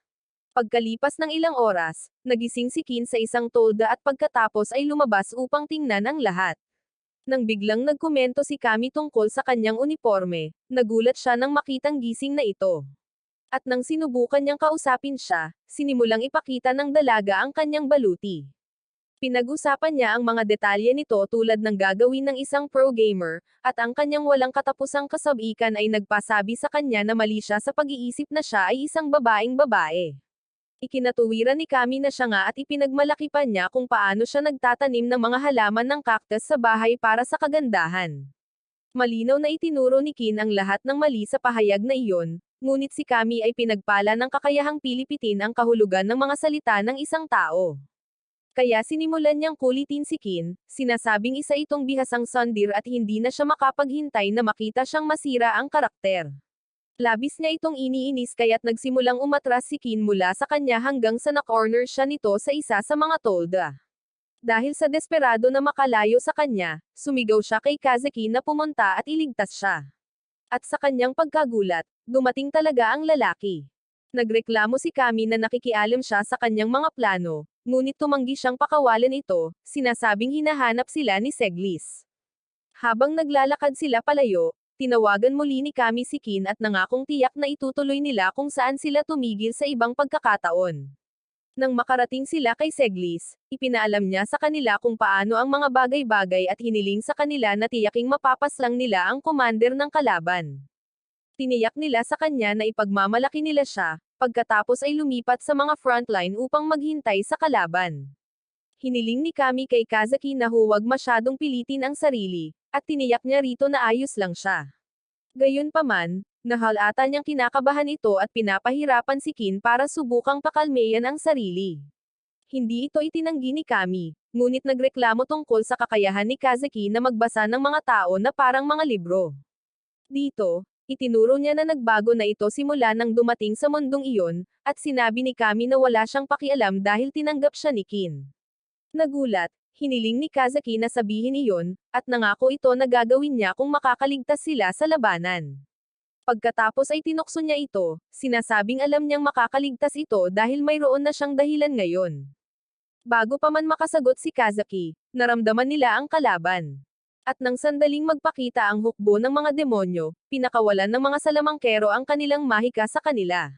Pagkalipas ng ilang oras, nagising si Kin sa isang tolda at pagkatapos ay lumabas upang tingnan ang lahat. Nang biglang nagkomento si Kami tungkol sa kanyang uniforme, nagulat siya nang makitang gising na ito. At nang sinubukan niyang kausapin siya, sinimulang ipakita ng dalaga ang kanyang baluti. Pinag-usapan niya ang mga detalye nito tulad ng gagawin ng isang pro gamer, at ang kanyang walang katapusang kasabikan ay nagpasabi sa kanya na mali siya sa pag-iisip na siya ay isang babaeng babae. Ikinatuwiran ni Kami na siya nga at ipinagmalaki pa niya kung paano siya nagtatanim ng mga halaman ng cactus sa bahay para sa kagandahan. Malinaw na itinuro ni Kin ang lahat ng mali sa pahayag na iyon, ngunit si Kami ay pinagpala ng kakayahang pilipitin ang kahulugan ng mga salita ng isang tao. Kaya sinimulan niyang kulitin si Kin, sinasabing isa itong bihasang sundir at hindi na siya makapaghintay na makita siyang masira ang karakter. Labis niya itong iniinis kaya't nagsimulang umatras si Kin mula sa kanya hanggang sa na-corner siya nito sa isa sa mga tolda. Dahil sa desperado na makalayo sa kanya, sumigaw siya kay Kazaki na pumunta at iligtas siya. At sa kanyang pagkagulat, dumating talaga ang lalaki. Nagreklamo si Kami na nakikialam siya sa kanyang mga plano, ngunit tumanggi siyang pakawalan ito, sinasabing hinahanap sila ni Seglis. Habang naglalakad sila palayo, tinawagan muli ni Kami si Kin at nangakong tiyak na itutuloy nila kung saan sila tumigil sa ibang pagkakataon. Nang makarating sila kay Seglis, ipinaalam niya sa kanila kung paano ang mga bagay-bagay at hiniling sa kanila na tiyaking mapapaslang nila ang commander ng kalaban. Tiniyak nila sa kanya na ipagmamalaki nila siya, pagkatapos ay lumipat sa mga frontline upang maghintay sa kalaban. Hiniling ni Kami kay Kazaki na huwag masyadong pilitin ang sarili, at tiniyak niya rito na ayos lang siya. Gayunpaman, nahalata niyang kinakabahan ito at pinapahirapan si Kin para subukang pakalmeyan ang sarili. Hindi ito itinanggi ni Kami, ngunit nagreklamo tungkol sa kakayahan ni Kazaki na magbasa ng mga tao na parang mga libro. Dito, itinuro niya na nagbago na ito simula nang dumating sa mundong iyon, at sinabi ni Kami na wala siyang pakialam dahil tinanggap siya ni Kin. Nagulat, hiniling ni Kazaki na sabihin iyon, at nangako ito na gagawin niya kung makakaligtas sila sa labanan. Pagkatapos ay tinukso niya ito, sinasabing alam niyang makakaligtas ito dahil mayroon na siyang dahilan ngayon. Bago pa man makasagot si Kazaki, naramdaman nila ang kalaban. At nang sandaling magpakita ang hukbo ng mga demonyo, pinakawalan ng mga salamangkero ang kanilang mahika sa kanila.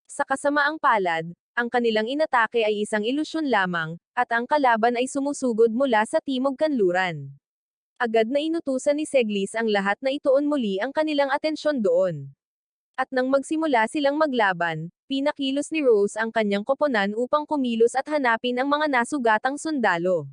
Sa kasamaang palad, ang kanilang inatake ay isang ilusyon lamang, at ang kalaban ay sumusugod mula sa timog kanluran. Agad na inutusan ni Seglis ang lahat na ituon muli ang kanilang atensyon doon. At nang magsimula silang maglaban, pinakilos ni Rose ang kanyang koponan upang kumilos at hanapin ang mga nasugatang sundalo.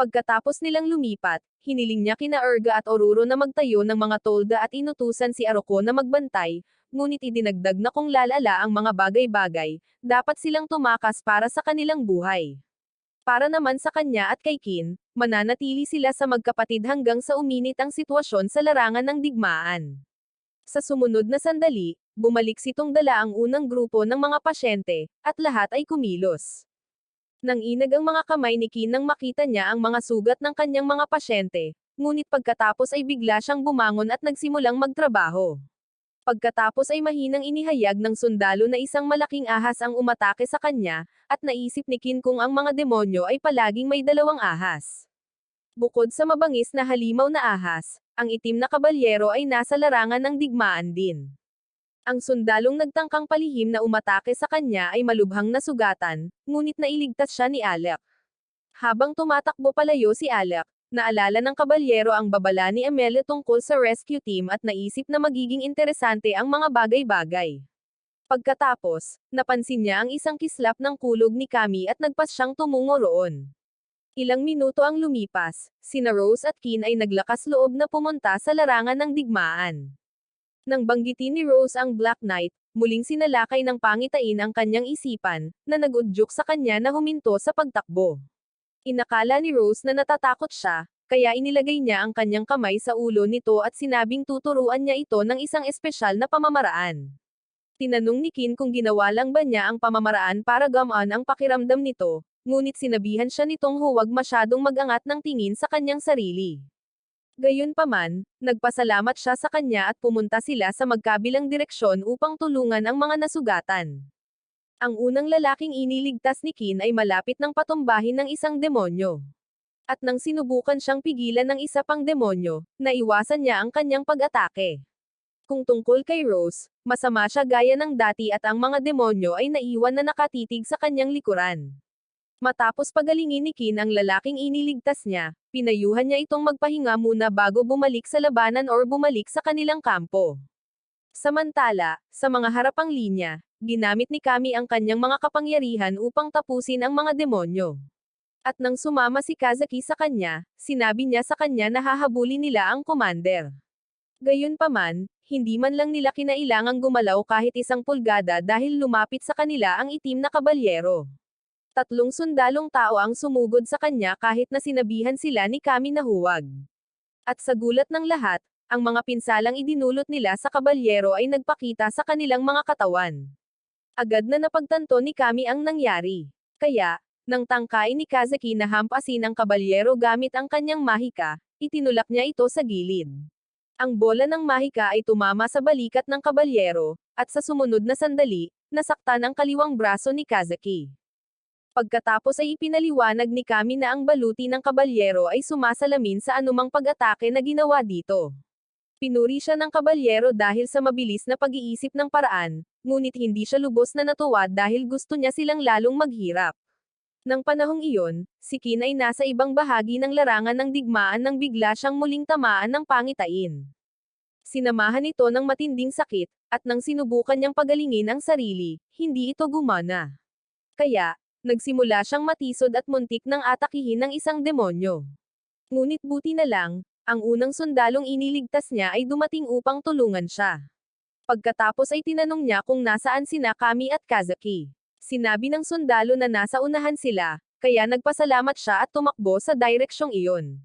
Pagkatapos nilang lumipat, hiniling niya kina Urga at Oruro na magtayo ng mga tolda at inutusan si Aroko na magbantay, ngunit idinagdag na kung lalala ang mga bagay-bagay, dapat silang tumakas para sa kanilang buhay. Para naman sa kanya at kay Kin, mananatili sila sa magkapatid hanggang sa uminit ang sitwasyon sa larangan ng digmaan. Sa sumunod na sandali, bumalik sitong dala ang unang grupo ng mga pasyente, at lahat ay kumilos. Nang inag ang mga kamay ni Kin nang makita niya ang mga sugat ng kanyang mga pasyente, ngunit pagkatapos ay bigla siyang bumangon at nagsimulang magtrabaho. Pagkatapos ay mahinang inihayag ng sundalo na isang malaking ahas ang umatake sa kanya, at naisip ni Kin kung ang mga demonyo ay palaging may dalawang ahas. Bukod sa mabangis na halimaw na ahas, ang itim na kabalyero ay nasa larangan ng digmaan din. Ang sundalong nagtangkang palihim na umatake sa kanya ay malubhang nasugatan, ngunit nailigtas siya ni Alec. Habang tumatakbo palayo si Alec, naalala ng kabalyero ang babala ni Amelia tungkol sa rescue team at naisip na magiging interesante ang mga bagay-bagay. Pagkatapos, napansin niya ang isang kislap ng kulog ni Kami at nagpas siyang tumungo roon. Ilang minuto ang lumipas, sina Rose at Kin ay naglakas loob na pumunta sa larangan ng digmaan. Nang banggitin ni Rose ang Black Knight, muling sinalakay ng pangitain ang kanyang isipan, na nagudyok sa kanya na huminto sa pagtakbo. Inakala ni Rose na natatakot siya, kaya inilagay niya ang kanyang kamay sa ulo nito at sinabing tuturuan niya ito ng isang espesyal na pamamaraan. Tinanong ni Qin kung ginawa lang ba niya ang pamamaraan para gumaan ang pakiramdam nito, ngunit sinabihan siya nitong huwag masyadong mag-angat ng tingin sa kanyang sarili. Gayunpaman, nagpasalamat siya sa kanya at pumunta sila sa magkabilang direksyon upang tulungan ang mga nasugatan. Ang unang lalaking iniligtas ni Qin ay malapit ng patumbahin ng isang demonyo. At nang sinubukan siyang pigilan ng isa pang demonyo, naiwasan niya ang kanyang pag-atake. Kung tungkol kay Rose, masama siya gaya ng dati at ang mga demonyo ay naiwan na nakatitig sa kanyang likuran. Matapos pagalingin ni Qin ang lalaking iniligtas niya, pinayuhan niya itong magpahinga muna bago bumalik sa labanan or bumalik sa kanilang kampo. Samantala, sa mga harapang linya, ginamit ni Kami ang kanyang mga kapangyarihan upang tapusin ang mga demonyo. At nang sumama si Kazaki sa kanya, sinabi niya sa kanya na hahabulin nila ang commander. Gayunpaman, hindi man lang nila kinailangang gumalaw kahit isang pulgada dahil lumapit sa kanila ang itim na kabalyero. 3 sundalong tao ang sumugod sa kanya kahit na sinabihan sila ni Kami na huwag. At sa gulat ng lahat, ang mga pinsalang idinulot nila sa kabalyero ay nagpakita sa kanilang mga katawan. Agad na napagtanto ni Kami ang nangyari. Kaya, nang tangkain ni Kazaki na hampasin ang kabalyero gamit ang kanyang mahika, itinulak niya ito sa gilid. Ang bola ng mahika ay tumama sa balikat ng kabalyero, at sa sumunod na sandali, nasaktan ang kaliwang braso ni Kazaki. Pagkatapos ay ipinaliwanag ni Kami na ang baluti ng kabalyero ay sumasalamin sa anumang pag-atake na ginawa dito. Pinuri siya ng kabalyero dahil sa mabilis na pag-iisip ng paraan, ngunit hindi siya lubos na natuwa dahil gusto niya silang lalong maghirap. Nang panahong iyon, si Qin ay nasa ibang bahagi ng larangan ng digmaan nang bigla siyang muling tamaan ng pangitain. Sinamahan ito ng matinding sakit, at nang sinubukan niyang pagalingin ang sarili, hindi ito gumana. Kaya, nagsimula siyang matisod at muntik nang atakihin ng isang demonyo. Ngunit buti na lang, ang unang sundalong iniligtas niya ay dumating upang tulungan siya. Pagkatapos ay tinanong niya kung nasaan sina Kami at Kazaki. Sinabi ng sundalo na nasa unahan sila, kaya nagpasalamat siya at tumakbo sa direksyong iyon.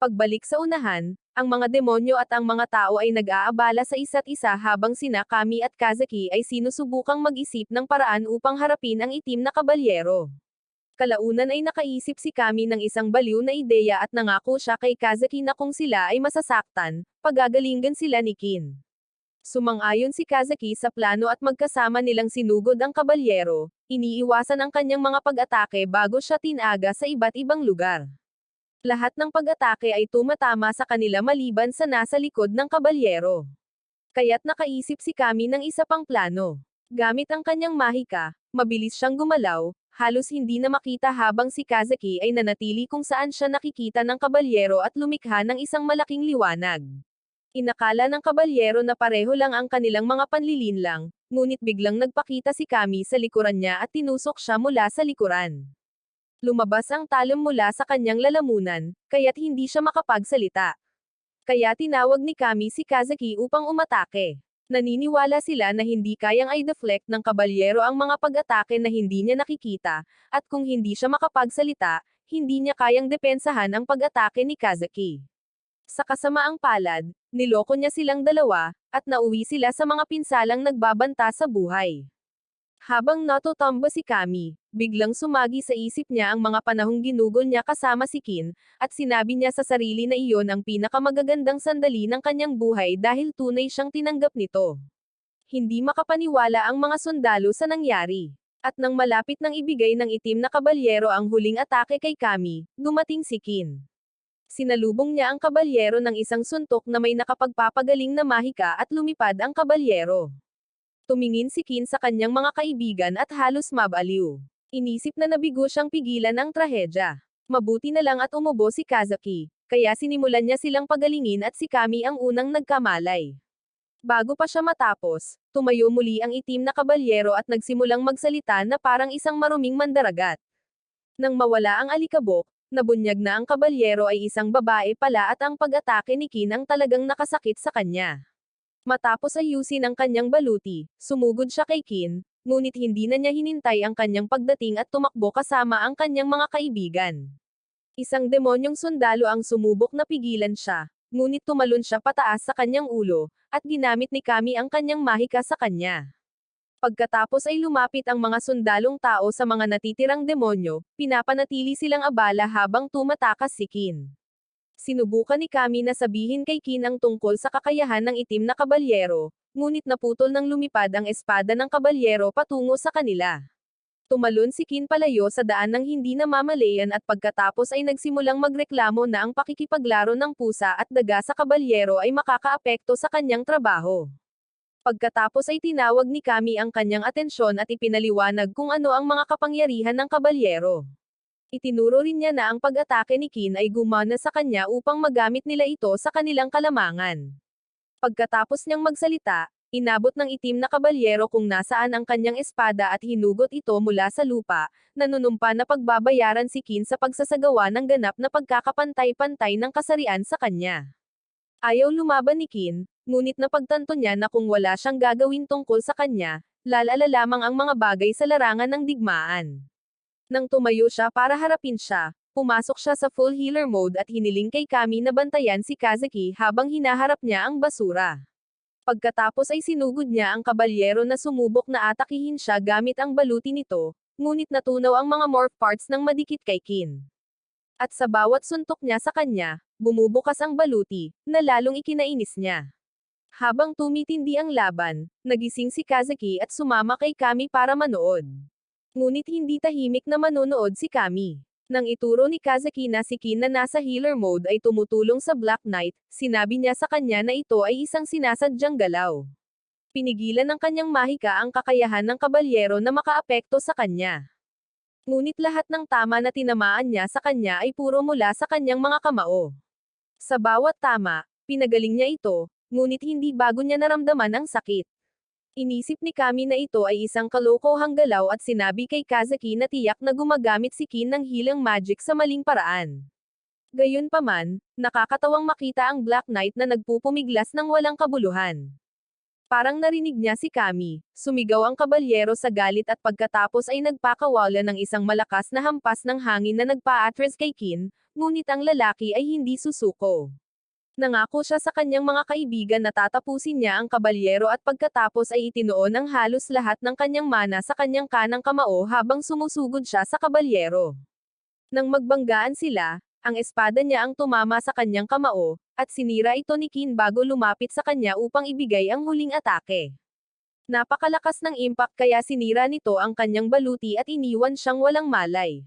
Pagbalik sa unahan, ang mga demonyo at ang mga tao ay nag-aabala sa isa't isa habang sina Kami at Kazaki ay sinusubukang mag-isip ng paraan upang harapin ang itim na kabalyero. Kalaunan ay nakaisip si Kami ng isang baliw na ideya at nangako siya kay Kazaki na kung sila ay masasaktan, pagagalingan sila ni Qin. Sumang-ayon si Kazaki sa plano at magkasama nilang sinugod ang kabalyero, iniiwasan ang kanyang mga pag-atake bago siya tinaga sa iba't ibang lugar. Lahat ng pag-atake ay tumatama sa kanila maliban sa nasa likod ng kabalyero. Kaya't nakaisip si Kami ng isa pang plano. Gamit ang kanyang mahika, mabilis siyang gumalaw, halos hindi na makita habang si Kazaki ay nanatili kung saan siya nakikita ng kabalyero at lumikha ng isang malaking liwanag. Inakala ng kabalyero na pareho lang ang kanilang mga panlilinlang, ngunit biglang nagpakita si Kami sa likuran niya at tinusok siya mula sa likuran. Lumabas ang talon mula sa kanyang lalamunan, kaya't hindi siya makapagsalita. Kaya tinawag ni Kami si Kazaki upang umatake. Naniniwala sila na hindi kayang i-deflect ng kabalyero ang mga pag-atake na hindi niya nakikita, at kung hindi siya makapagsalita, hindi niya kayang depensahan ang pag-atake ni Kazaki. Sa kasamaang palad, niloko niya silang dalawa, at nauwi sila sa mga pinsalang nagbabanta sa buhay. Habang natutumba si Kami, biglang sumagi sa isip niya ang mga panahong ginugol niya kasama si Qin, at sinabi niya sa sarili na iyon ang pinakamagagandang sandali ng kanyang buhay dahil tunay siyang tinanggap nito. Hindi makapaniwala ang mga sundalo sa nangyari. At nang malapit nang ibigay ng itim na kabalyero ang huling atake kay Kami, dumating si Qin. Sinalubong niya ang kabalyero ng isang suntok na may nakapagpapagaling na mahika at lumipad ang kabalyero. Tumingin si Qin sa kanyang mga kaibigan at halos mabaliw. Inisip na nabigo siyang pigilan ang trahedya. Mabuti na lang at umubo si Kazaki, kaya sinimulan niya silang pagalingin at si Kami ang unang nagkamalay. Bago pa siya matapos, tumayo muli ang itim na kabalyero at nagsimulang magsalita na parang isang maruming mandaragat. Nang mawala ang alikabok, nabunyag na ang kabalyero ay isang babae pala at ang pag-atake ni Qin ang talagang nakasakit sa kanya. Matapos ayusin ang kanyang baluti, sumugod siya kay Qin, ngunit hindi na niya hinintay ang kanyang pagdating at tumakbo kasama ang kanyang mga kaibigan. Isang demonyong sundalo ang sumubok na pigilan siya, ngunit tumalon siya pataas sa kanyang ulo, at ginamit ni Kami ang kanyang mahika sa kanya. Pagkatapos ay lumapit ang mga sundalong tao sa mga natitirang demonyo, pinapanatili silang abala habang tumatakas si Kin. Sinubukan ni Kami na sabihin kay Kin ang tungkol sa kakayahan ng itim na kabalyero, ngunit naputol ng lumipad ang espada ng kabalyero patungo sa kanila. Tumalon si Kin palayo sa daan ng hindi namamalayan at pagkatapos ay nagsimulang magreklamo na ang pakikipaglaro ng pusa at daga sa kabalyero ay makakaapekto sa kanyang trabaho. Pagkatapos ay tinawag ni Kami ang kanyang atensyon at ipinaliwanag kung ano ang mga kapangyarihan ng kabalyero. Itinuro rin niya na ang pag-atake ni Kin ay gumana sa kanya upang magamit nila ito sa kanilang kalamangan. Pagkatapos niyang magsalita, inabot ng itim na kabalyero kung nasaan ang kanyang espada at hinugot ito mula sa lupa, nanunumpa na pagbabayaran si Kin sa pagsasagawa ng ganap na pagkakapantay-pantay ng kasarian sa kanya. Ayaw lumaban ni Kin, ngunit napagtanto niya na kung wala siyang gagawin tungkol sa kanya, lalala lamang ang mga bagay sa larangan ng digmaan. Nang tumayo siya para harapin siya, pumasok siya sa full healer mode at hiniling kay Kami na bantayan si Kazuki habang hinaharap niya ang basura. Pagkatapos ay sinugod niya ang kabalyero na sumubok na atakihin siya gamit ang baluti nito, ngunit natunaw ang mga morph parts ng madikit kay Kin. At sa bawat suntok niya sa kanya, bumubukas ang baluti, na lalong ikinainis niya. Habang tumitindi ang laban, nagising si Kazuki at sumama kay Kami para manood. Ngunit hindi tahimik na manonood si Kami. Nang ituro ni Kazuki na si Kin na nasa healer mode ay tumutulong sa Black Knight, sinabi niya sa kanya na ito ay isang sinasadyang galaw. Pinigilan ng kanyang mahika ang kakayahan ng kabalyero na makaapekto sa kanya. Ngunit lahat ng tama na tinamaan niya sa kanya ay puro mula sa kanyang mga kamao. Sa bawat tama, pinagaling niya ito, ngunit hindi bago niya naramdaman ang sakit. Inisip ni Kami na ito ay isang kalokohang galaw at sinabi kay Kazuki na tiyak na gumagamit si Kin ng healing magic sa maling paraan. Gayunpaman, nakakatawang makita ang Black Knight na nagpupumiglas ng walang kabuluhan. Parang narinig niya si Kami, sumigaw ang kabalyero sa galit at pagkatapos ay nagpakawala ng isang malakas na hampas ng hangin na nagpa-atras kay Kin, ngunit ang lalaki ay hindi susuko. Nangako siya sa kanyang mga kaibigan na tatapusin niya ang kabalyero at pagkatapos ay itinuon ang halos lahat ng kanyang mana sa kanyang kanang kamao habang sumusugod siya sa kabalyero. Nang magbanggaan sila, ang espada niya ang tumama sa kanyang kamao, at sinira ito ni Kin bago lumapit sa kanya upang ibigay ang huling atake. Napakalakas ng impact kaya sinira nito ang kanyang baluti at iniwan siyang walang malay.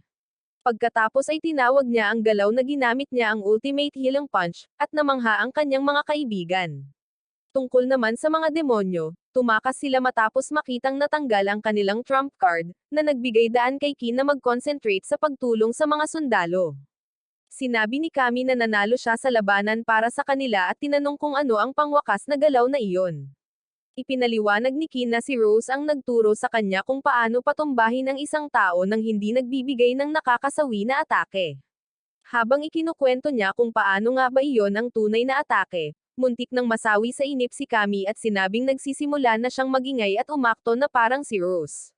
Pagkatapos ay tinawag niya ang galaw na ginamit niya ang ultimate healing punch, at namangha ang kanyang mga kaibigan. Tungkol naman sa mga demonyo, tumakas sila matapos makitang natanggal ang kanilang trump card, na nagbigay daan kay Kin na mag-concentrate sa pagtulong sa mga sundalo. Sinabi ni Kami na nanalo siya sa labanan para sa kanila at tinanong kung ano ang pangwakas na galaw na iyon. Ipinaliwanag ni Kin na si Rose ang nagturo sa kanya kung paano patumbahin ang isang tao nang hindi nagbibigay ng nakakasawi na atake. Habang ikinukwento niya kung paano nga ba iyon ang tunay na atake, muntik nang masawi sa inip si Kami at sinabing nagsisimula na siyang magingay at umakto na parang si Rose.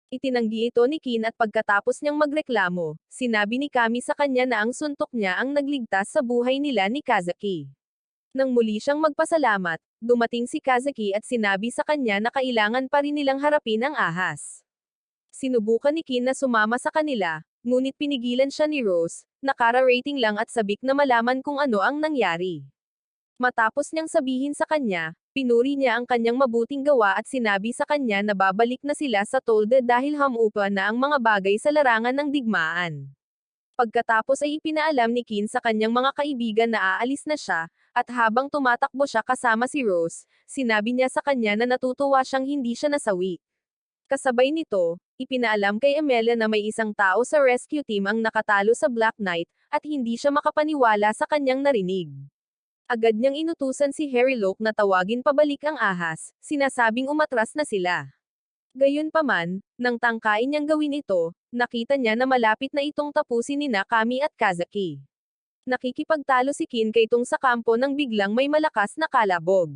Itinanggi ito ni Kin at pagkatapos niyang magreklamo, sinabi ni Kami sa kanya na ang suntok niya ang nagligtas sa buhay nila ni Kazuki. Nang muli siyang magpasalamat, dumating si Kazuki at sinabi sa kanya na kailangan pa rin nilang harapin ang ahas. Sinubukan ni Kin na sumama sa kanila, ngunit pinigilan siya ni Rose, nakara-rating lang at sabik na malaman kung ano ang nangyari. Matapos niyang sabihin sa kanya, pinuri niya ang kanyang mabuting gawa at sinabi sa kanya na babalik na sila sa Tolde dahil hamupa na ang mga bagay sa larangan ng digmaan. Pagkatapos ay ipinaalam ni Kin sa kanyang mga kaibigan na aalis na siya, at habang tumatakbo siya kasama si Rose, sinabi niya sa kanya na natutuwa siyang hindi siya nasawi. Kasabay nito, ipinaalam kay Amelia na may isang tao sa rescue team ang nakatalo sa Black Knight, at hindi siya makapaniwala sa kanyang narinig. Agad niyang inutusan si Harry Locke na tawagin pabalik ang ahas, sinasabing umatras na sila. Gayunpaman, nang tangkain niyang gawin ito, nakita niya na malapit na itong tapusin ni Kami at Kazuki. Nakikipagtalo si Kin kay Tung sa kampo nang biglang may malakas na kalabog.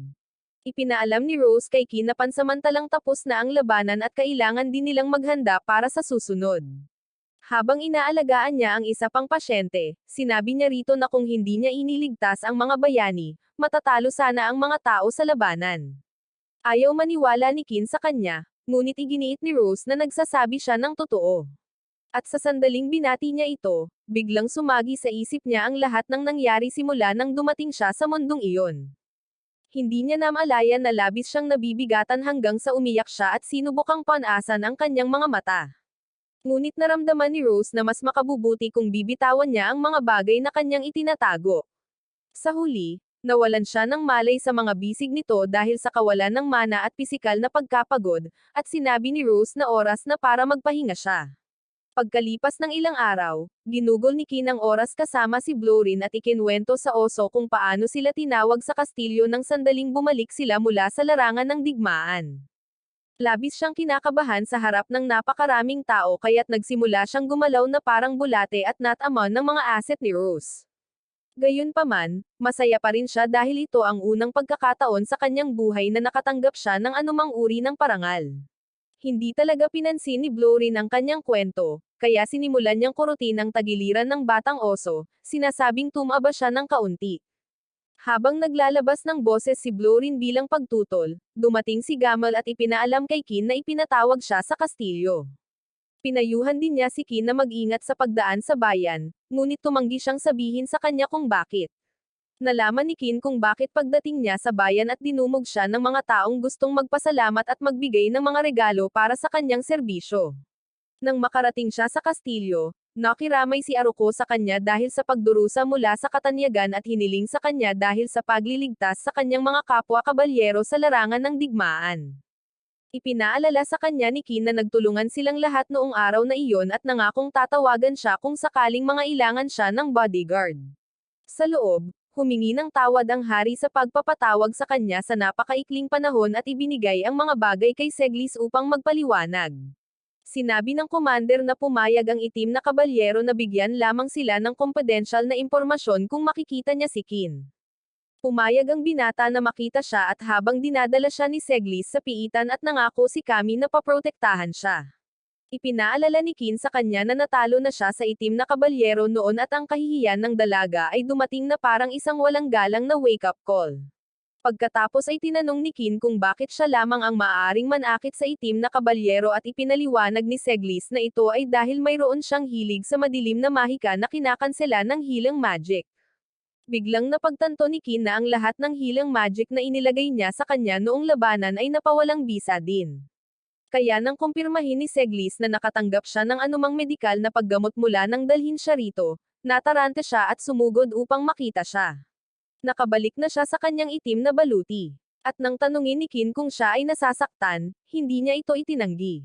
Ipinaalam ni Rose kay Kin na pansamantalang tapos na ang labanan at kailangan din nilang maghanda para sa susunod. Habang inaalagaan niya ang isa pang pasyente, sinabi niya rito na kung hindi niya iniligtas ang mga bayani, matatalo sana ang mga tao sa labanan. Ayaw maniwala ni Kin sa kanya, ngunit iginiit ni Rose na nagsasabi siya ng totoo. At sa sandaling binati niya ito, biglang sumagi sa isip niya ang lahat ng nangyari simula nang dumating siya sa mundong iyon. Hindi niya namalayan na labis siyang nabibigatan hanggang sa umiyak siya at sinubukang panasan ang kanyang mga mata. Ngunit naramdaman ni Rose na mas makabubuti kung bibitawan niya ang mga bagay na kanyang itinatago. Sa huli, nawalan siya ng malay sa mga bisig nito dahil sa kawalan ng mana at pisikal na pagkapagod, at sinabi ni Rose na oras na para magpahinga siya. Pagkalipas ng ilang araw, ginugol ni Kin ang oras kasama si Blorin at ikinwento sa oso kung paano sila tinawag sa kastilyo nang sandaling bumalik sila mula sa larangan ng digmaan. Labis siyang kinakabahan sa harap ng napakaraming tao kaya't nagsimula siyang gumalaw na parang bulate at natamon ng mga asset ni Rose. Gayunpaman, masaya pa rin siya dahil ito ang unang pagkakataon sa kanyang buhay na nakatanggap siya ng anumang uri ng parangal. Hindi talaga pinansin ni Blorin ang kanyang kwento, kaya sinimulan niyang kurutin ang tagiliran ng batang oso, sinasabing tumaba siya ng kaunti. Habang naglalabas ng boses si Blorin bilang pagtutol, dumating si Gamal at ipinaalam kay Kin na ipinatawag siya sa kastilyo. Pinayuhan din niya si Kin na mag-ingat sa pagdaan sa bayan, ngunit tumanggi siyang sabihin sa kanya kung bakit. Nalaman ni Kin kung bakit pagdating niya sa bayan at dinumog siya ng mga taong gustong magpasalamat at magbigay ng mga regalo para sa kanyang serbisyo. Nang makarating siya sa kastilyo, nakiramay si Aruko sa kanya dahil sa pagdurusa mula sa katanyagan at hiniling sa kanya dahil sa pagliligtas sa kanyang mga kapwa kabalyero sa larangan ng digmaan. Ipinaalala sa kanya ni Kin na nagtulungan silang lahat noong araw na iyon at nangakong tatawagan siya kung sakaling mga ilangan siya ng bodyguard. Sa loob, humingi ng tawad ang hari sa pagpapatawag sa kanya sa napakaikling panahon at ibinigay ang mga bagay kay Seglis upang magpaliwanag. Sinabi ng commander na pumayag ang itim na kabalyero na bigyan lamang sila ng confidential na impormasyon kung makikita niya si Kin. Pumayag ang binata na makita siya at habang dinadala siya ni Seglis sa piitan at nangako si Kami na paprotektahan siya. Ipinaalala ni Kin sa kanya na natalo na siya sa itim na kabalyero noon at ang kahihiyan ng dalaga ay dumating na parang isang walang galang na wake-up call. Pagkatapos ay tinanong ni Kin kung bakit siya lamang ang maaaring manakit sa itim na kabalyero at ipinaliwanag ni Seglis na ito ay dahil mayroon siyang hilig sa madilim na mahika na kinakansela ng healing magic. Biglang napagtanto ni Kin na ang lahat ng healing magic na inilagay niya sa kanya noong labanan ay napawalang bisa din. Kaya nang kumpirmahin ni Seglis na nakatanggap siya ng anumang medikal na paggamot mula nang dalhin siya rito, natarante siya at sumugod upang makita siya. Nakabalik na siya sa kanyang itim na baluti. At nang tanungin ni Kin kung siya ay nasasaktan, hindi niya ito itinanggi.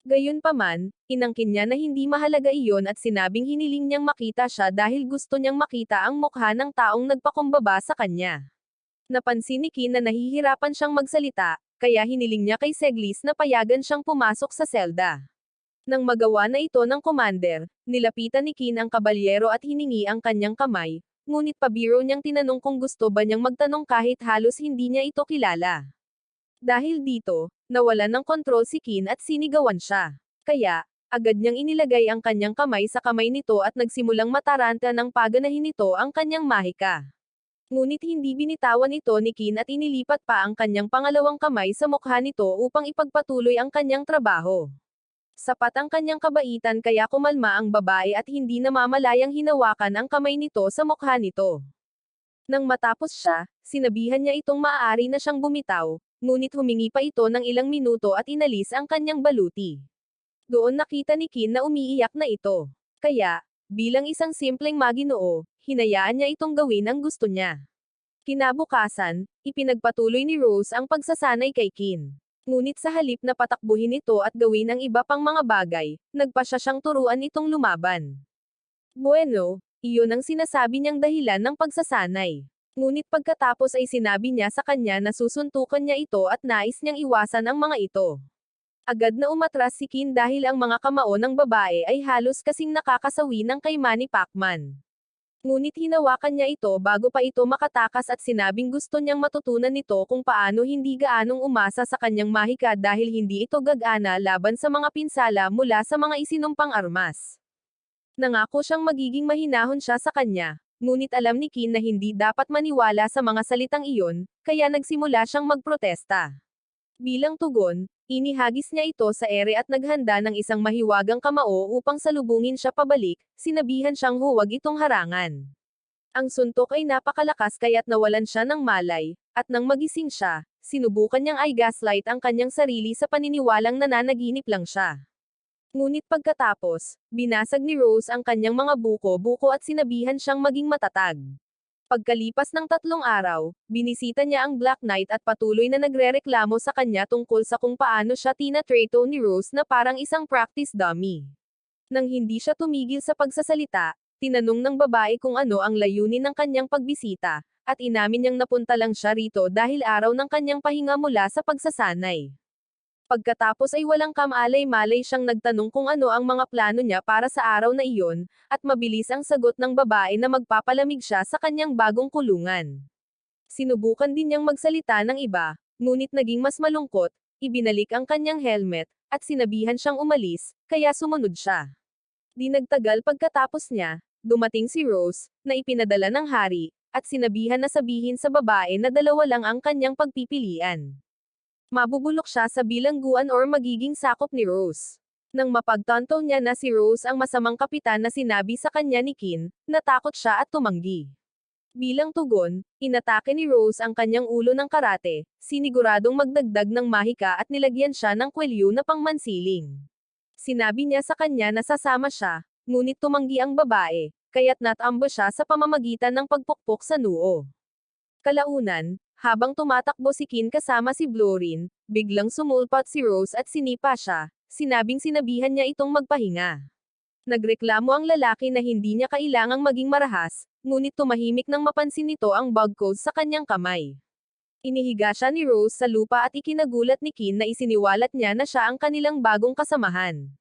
Gayunpaman, inangkin niya na hindi mahalaga iyon at sinabing hiniling niyang makita siya dahil gusto niyang makita ang mukha ng taong nagpakumbaba sa kanya. Napansin ni Kin na nahihirapan siyang magsalita, kaya hiniling niya kay Seglis na payagan siyang pumasok sa selda. Nang magawa na ito ng commander, nilapitan ni Kin ang kabalyero at hiningi ang kanyang kamay, ngunit pabiro niyang tinanong kung gusto ba niyang magtanong kahit halos hindi niya ito kilala. Dahil dito, nawalan ng kontrol si Kin at sinigawan siya. Kaya, agad niyang inilagay ang kanyang kamay sa kamay nito at nagsimulang mataranta ng paganahin nito ang kanyang mahika. Ngunit hindi binitawan ito ni Kin at inilipat pa ang kanyang pangalawang kamay sa mukha nito upang ipagpatuloy ang kanyang trabaho. Sapat ang kanyang kabaitan kaya kumalma ang babae at hindi namamalayang hinawakan ang kamay nito sa mukha nito. Nang matapos siya, sinabihan niya itong maaari na siyang bumitaw, ngunit humingi pa ito ng ilang minuto at inalis ang kanyang baluti. Doon nakita ni Kin na umiiyak na ito. Kaya, bilang isang simpleng maginoo, hinayaan niya itong gawin ang gusto niya. Kinabukasan, ipinagpatuloy ni Rose ang pagsasanay kay Kin. Ngunit sa halip na patakbuhin ito at gawin ang iba pang mga bagay, nagpa siya siyang turuan itong lumaban. Bueno, iyon ang sinasabi niyang dahilan ng pagsasanay. Ngunit pagkatapos ay sinabi niya sa kanya na susuntukan niya ito at nais niyang iwasan ang mga ito. Agad na umatras si Kin dahil ang mga kamao ng babae ay halos kasing nakakasawi ng kay Manny Pacman. Ngunit hinawakan niya ito bago pa ito makatakas at sinabing gusto niyang matutunan nito kung paano hindi gaanong umasa sa kanyang mahika dahil hindi ito gagana laban sa mga pinsala mula sa mga isinumpang armas. Nangako siyang magiging mahinahon siya sa kanya, ngunit alam ni Kin na hindi dapat maniwala sa mga salitang iyon, kaya nagsimula siyang magprotesta. Bilang tugon, inihagis niya ito sa ere at naghanda ng isang mahiwagang kamao upang salubungin siya pabalik, sinabihan siyang huwag itong harangan. Ang suntok ay napakalakas kaya't nawalan siya ng malay, at nang magising siya, sinubukan niyang i-gaslight ang kanyang sarili sa paniniwalang nananaginip lang siya. Ngunit pagkatapos, binasag ni Rose ang kanyang mga buko-buko at sinabihan siyang maging matatag. Pagkalipas ng 3 araw, binisita niya ang Black Knight at patuloy na nagrereklamo sa kanya tungkol sa kung paano siya tinatrato ni Rose na parang isang practice dummy. Nang hindi siya tumigil sa pagsasalita, tinanong ng babae kung ano ang layunin ng kanyang pagbisita, at inamin niyang napunta lang siya rito dahil araw ng kanyang pahinga mula sa pagsasanay. Pagkatapos ay walang kamalay-malay siyang nagtanong kung ano ang mga plano niya para sa araw na iyon, at mabilis ang sagot ng babae na magpapalamig siya sa kanyang bagong kulungan. Sinubukan din niyang magsalita ng iba, ngunit naging mas malungkot, ibinalik ang kanyang helmet, at sinabihan siyang umalis, kaya sumunod siya. Di nagtagal pagkatapos niya, dumating si Rose, na ipinadala ng hari, at sinabihan na sabihin sa babae na dalawa lang ang kanyang pagpipilian. Mabubulok siya sa bilangguan or magiging sakop ni Rose. Nang mapagtanto niya na si Rose ang masamang kapitan na sinabi sa kanya ni Kin, natakot siya at tumanggi. Bilang tugon, inatake ni Rose ang kanyang ulo ng karate, siniguradong magdagdag ng mahika at nilagyan siya ng kwelyo na pangmansiling. Sinabi niya sa kanya na sasama siya, ngunit tumanggi ang babae, kaya't natambo siya sa pamamagitan ng pagpukpok sa noo. Kalaunan, habang tumatakbo si Kin kasama si Blorin, biglang sumulpat si Rose at sinipa siya, sinabihan niya itong magpahinga. Nagreklamo ang lalaki na hindi niya kailangang maging marahas, ngunit tumahimik nang mapansin nito ang bug code sa kanyang kamay. Inihiga siya ni Rose sa lupa at ikinagulat ni Kin na isiniwalat niya na siya ang kanilang bagong kasamahan.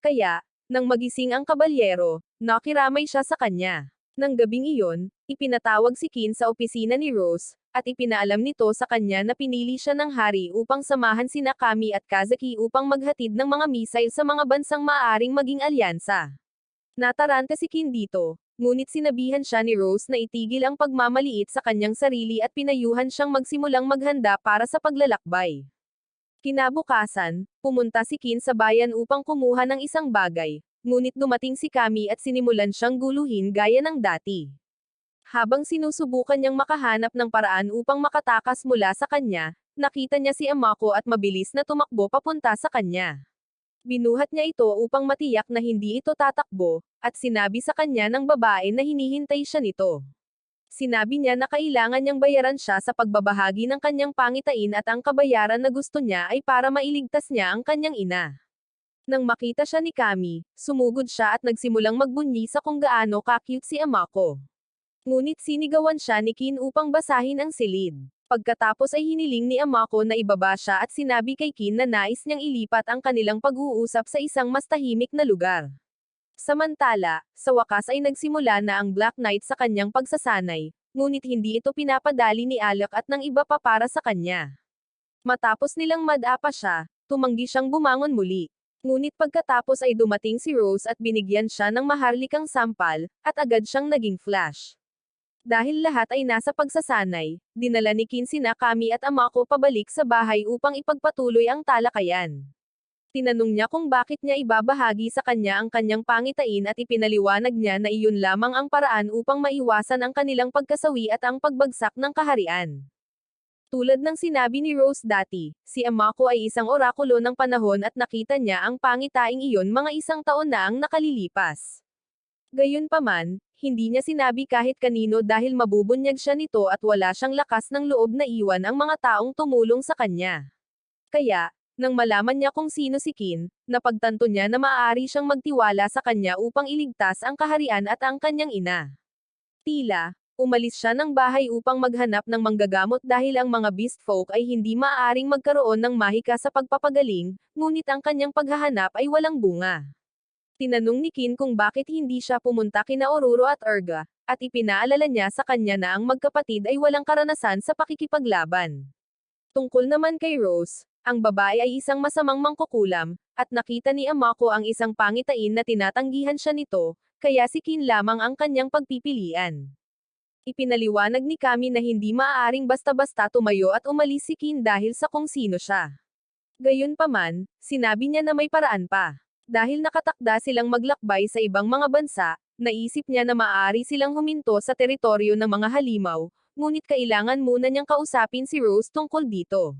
Kaya, nang magising ang kabalyero, nakiramay siya sa kanya. Nang gabing iyon, ipinatawag si Kin sa opisina ni Rose, at ipinaalam nito sa kanya na pinili siya ng hari upang samahan sina Kami at Kazaki upang maghatid ng mga misail sa mga bansang maaaring maging alyansa. Nataranta si Kin dito, ngunit sinabihan siya ni Rose na itigil ang pagmamaliit sa kanyang sarili at pinayuhan siyang magsimulang maghanda para sa paglalakbay. Kinabukasan, pumunta si Kin sa bayan upang kumuha ng isang bagay, ngunit dumating si Kami at sinimulan siyang guluhin gaya ng dati. Habang sinusubukan niyang makahanap ng paraan upang makatakas mula sa kanya, nakita niya si Amako at mabilis na tumakbo papunta sa kanya. Binuhat niya ito upang matiyak na hindi ito tatakbo, at sinabi sa kanya ng babae na hinihintay siya nito. Sinabi niya na kailangan niyang bayaran siya sa pagbabahagi ng kanyang pangitain at ang kabayaran na gusto niya ay para mailigtas niya ang kanyang ina. Nang makita siya ni Kami, sumugod siya at nagsimulang magbunyi sa kung gaano ka-cute si Amako. Ngunit sinigawan siya ni Kin upang basahin ang silid. Pagkatapos ay hiniling ni Amako na ibaba siya at sinabi kay Kin na nais niyang ilipat ang kanilang pag-uusap sa isang mas tahimik na lugar. Samantala, sa wakas ay nagsimula na ang Black Knight sa kanyang pagsasanay, ngunit hindi ito pinapadali ni Alec at ng iba pa para sa kanya. Matapos nilang madapa siya, tumanggi siyang bumangon muli. Ngunit pagkatapos ay dumating si Rose at binigyan siya ng maharlikang sampal, at agad siyang naging flash. Dahil lahat ay nasa pagsasanay, dinala ni Kin sina Kami at Amako pabalik sa bahay upang ipagpatuloy ang talakayan. Tinanong niya kung bakit niya ibabahagi sa kanya ang kanyang pangitain at ipinaliwanag niya na iyon lamang ang paraan upang maiwasan ang kanilang pagkasawi at ang pagbagsak ng kaharian. Tulad ng sinabi ni Rose dati, si Amako ay isang orakulo ng panahon at nakita niya ang pangitaing iyon mga 1 taon na ang nakalilipas. Gayunpaman, hindi niya sinabi kahit kanino dahil mabubunyag siya nito at wala siyang lakas ng loob na iwan ang mga taong tumulong sa kanya. Kaya, nang malaman niya kung sino si Kin, napagtanto niya na maaari siyang magtiwala sa kanya upang iligtas ang kaharian at ang kanyang ina. Tila, umalis siya ng bahay upang maghanap ng manggagamot dahil ang mga beast folk ay hindi maaaring magkaroon ng mahika sa pagpapagaling, ngunit ang kanyang paghahanap ay walang bunga. Tinanong ni Kin kung bakit hindi siya pumunta kina Ororo at Urga, at ipinaalala niya sa kanya na ang magkapatid ay walang karanasan sa pakikipaglaban. Tungkol naman kay Rose, Ang babae ay isang masamang mangkukulam, at nakita ni Amako ang isang pangitain na tinatanggihan siya nito, kaya si Kin lamang ang kanyang pagpipilian. Ipinaliwanag ni Kami na hindi maaaring basta-basta tumayo at umalis si Kin dahil sa kung sino siya. Gayunpaman, sinabi niya na may paraan pa. Dahil nakatakda silang maglakbay sa ibang mga bansa, naisip niya na maaari silang huminto sa teritoryo ng mga halimaw, ngunit kailangan muna niyang kausapin si Rose tungkol dito.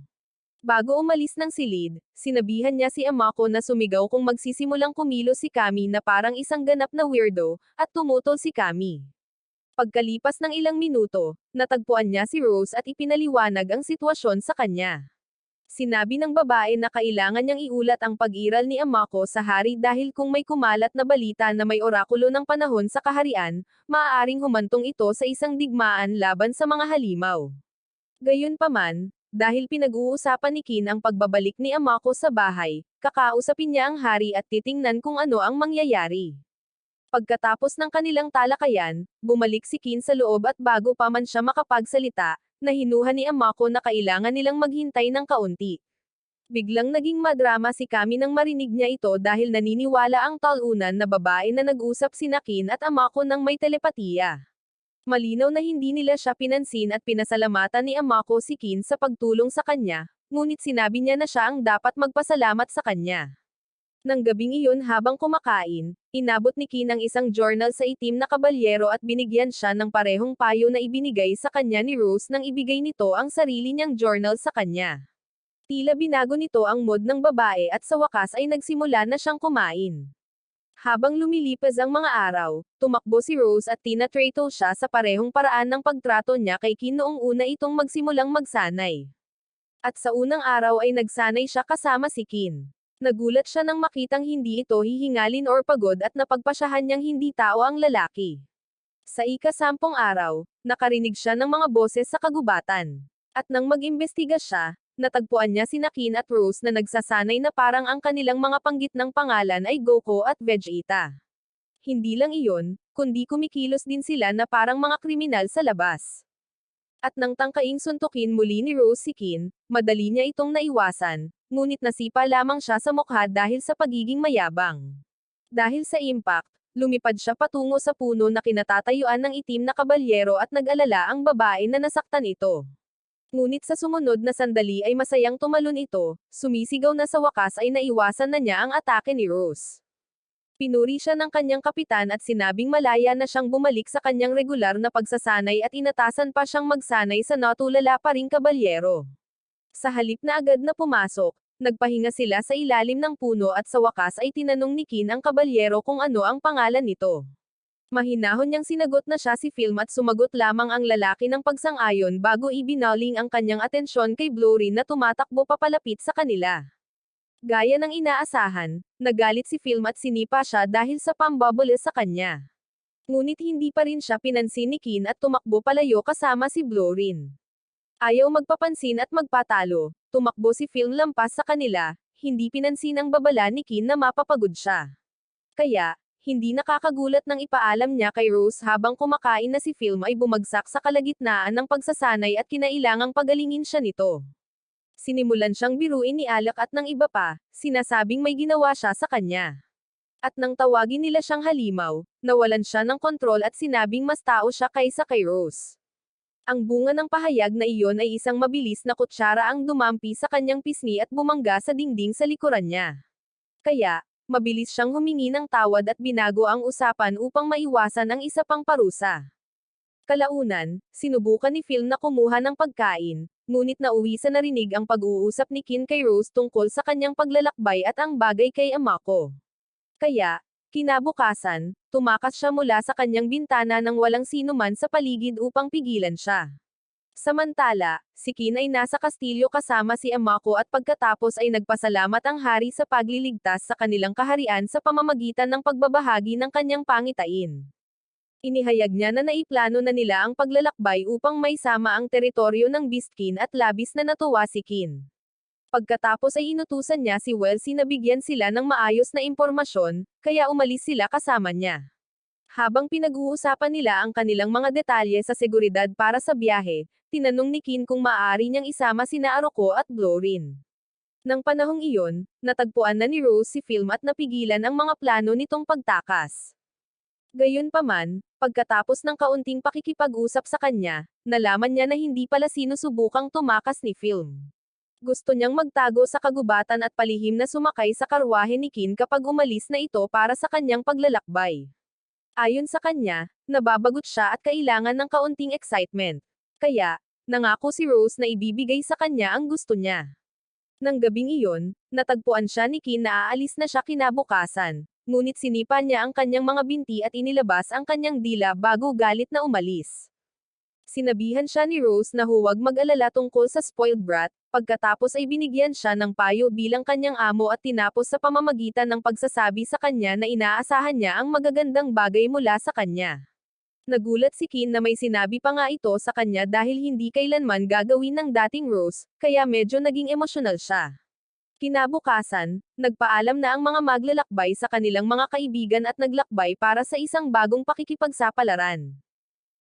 Bago umalis ng silid, sinabihan niya si Amako na sumigaw kung magsisimulang kumilos si Kami na parang isang ganap na weirdo, at tumutol si Kami. Pagkalipas ng ilang minuto, natagpuan niya si Rose at ipinaliwanag ang sitwasyon sa kanya. Sinabi ng babae na kailangan niyang iulat ang pag-iral ni Amako sa hari dahil kung may kumalat na balita na may orakulo ng panahon sa kaharian, maaaring humantong ito sa isang digmaan laban sa mga halimaw. Gayunpaman, dahil pinag-uusapan ni Kin ang pagbabalik ni Amako sa bahay, kakausapin niya ang hari at titingnan kung ano ang mangyayari. Pagkatapos ng kanilang talakayan, bumalik si Kin sa loob at bago pa man siya makapagsalita, nahinuhan ni Amako na kailangan nilang maghintay ng kaunti. Biglang naging madrama si Kami nang marinig niya ito dahil naniniwala ang talunan na babae na nag-usap sina Kin at Amako ng may telepatiya. Malinaw na hindi nila siya pinansin at pinasalamatan ni Amako si Kin sa pagtulong sa kanya, ngunit sinabi niya na siya ang dapat magpasalamat sa kanya. Nang gabing iyon habang kumakain, inabot ni Kin ang isang journal sa itim na kabalyero at binigyan siya ng parehong payo na ibinigay sa kanya ni Rose nang ibigay nito ang sarili niyang journal sa kanya. Tila binago nito ang mood ng babae at sa wakas ay nagsimula na siyang kumain. Habang lumilipas ang mga araw, tumakbo si Rose at tinatrato siya sa parehong paraan ng pagtrato niya kay Kin noong una itong magsimulang magsanay. At sa unang araw ay nagsanay siya kasama si Kin. Nagulat siya nang makitang hindi ito hihingalin or pagod at napagpasyahan niyang hindi tao ang lalaki. Sa ika-10 araw, nakarinig siya ng mga boses sa kagubatan. At nang mag-imbestiga siya, natagpuan niya sina Kin at Rose na nagsasanay na parang ang kanilang mga panggitnang pangalan ay Goku at Vegeta. Hindi lang iyon, kundi kumikilos din sila na parang mga kriminal sa labas. At nang tangkaing suntukin muli ni Rose si Kin, madali niya itong naiwasan, ngunit nasipa lamang siya sa mukha dahil sa pagiging mayabang. Dahil sa impact, lumipad siya patungo sa puno na kinatatayuan ng itim na kabalyero at nag-alala ang babae na nasaktan ito. Ngunit sa sumunod na sandali ay masayang tumalon ito, sumisigaw na sa wakas ay naiwasan na niya ang atake ni Rose. Pinuri siya ng kanyang kapitan at sinabing malaya na siyang bumalik sa kanyang regular na pagsasanay at inatasan pa siyang magsanay sa natulala pa ring kabalyero. Sa halip na agad na pumasok, nagpahinga sila sa ilalim ng puno at sa wakas ay tinanong ni Kin ang kabalyero kung ano ang pangalan nito. Mahinahon niyang sinagot na siya si Film at sumagot lamang ang lalaki ng pagsang-ayon bago ibinaling ang kanyang atensyon kay Blurry na tumatakbo papalapit sa kanila. Gaya ng inaasahan, nagalit si Film at sinipa siya dahil sa pambabole sa kanya. Ngunit hindi pa rin siya pinansin ni Kin at tumakbo palayo kasama si Blurrin. Ayaw magpapansin at magpatalo, tumakbo si Film lampas sa kanila, hindi pinansin ang babala ni Kin na mapapagod siya. Kaya, hindi nakakagulat nang ipaalam niya kay Rose habang kumakain na si Film ay bumagsak sa kalagitnaan ng pagsasanay at kinailangang pagalingin siya nito. Sinimulan siyang biruin ni Alec at ng iba pa, sinasabing may ginawa siya sa kanya. At nang tawagin nila siyang halimaw, nawalan siya ng kontrol at sinabing mas tao siya kaysa kay Rose. Ang bunga ng pahayag na iyon ay isang mabilis na kutsara ang dumampi sa kanyang pisngi at bumangga sa dingding sa likuran niya. Kaya, mabilis siyang humingi ng tawad at binago ang usapan upang maiwasan ang isa pang parusa. Kalaunan, sinubukan ni Film na kumuha ng pagkain, ngunit nauwi sa narinig ang pag-uusap ni Kin kay Rose tungkol sa kanyang paglalakbay at ang bagay kay Amako. Kaya, kinabukasan, tumakas siya mula sa kanyang bintana nang walang sino man sa paligid upang pigilan siya. Samantala, si Kin ay nasa kastilyo kasama si Amako at pagkatapos ay nagpasalamat ang hari sa pagliligtas sa kanilang kaharian sa pamamagitan ng pagbabahagi ng kanyang pangitain. Inihayag niya na naiplano na nila ang paglalakbay upang maisama ang teritoryo ng Beastkin at labis na natuwa si Kin. Pagkatapos ay inutusan niya si Welsi na bigyan sila ng maayos na impormasyon, kaya umalis sila kasama niya. Habang pinag-uusapan nila ang kanilang mga detalye sa seguridad para sa biyahe, tinanong ni Kin kung maaari niyang isama sina Aroko at Blorrin. Nang panahong iyon, natagpuan na ni Rose si Film at napigilan ang mga plano nitong pagtakas. Gayunpaman, pagkatapos ng kaunting pakikipag-usap sa kanya, nalaman niya na hindi pala sinusubukang tumakas ni Film. Gusto niyang magtago sa kagubatan at palihim na sumakay sa karwahe ni Kin kapag umalis na ito para sa kanyang paglalakbay. Ayon sa kanya, nababagot siya at kailangan ng kaunting excitement. Kaya, nangako si Rose na ibibigay sa kanya ang gusto niya. Nang gabing iyon, natagpuan siya ni Kin na aalis na siya kinabukasan, ngunit sinipa niya ang kanyang mga binti at inilabas ang kanyang dila bago galit na umalis. Sinabihan siya ni Rose na huwag mag-alala tungkol sa spoiled brat, pagkatapos ay binigyan siya ng payo bilang kanyang amo at tinapos sa pamamagitan ng pagsasabi sa kanya na inaasahan niya ang magagandang bagay mula sa kanya. Nagulat si Kin na may sinabi pa nga ito sa kanya dahil hindi kailanman gagawin ng dating Rose, kaya medyo naging emosyonal siya. Kinabukasan, nagpaalam na ang mga maglalakbay sa kanilang mga kaibigan at naglakbay para sa isang bagong pakikipagsapalaran.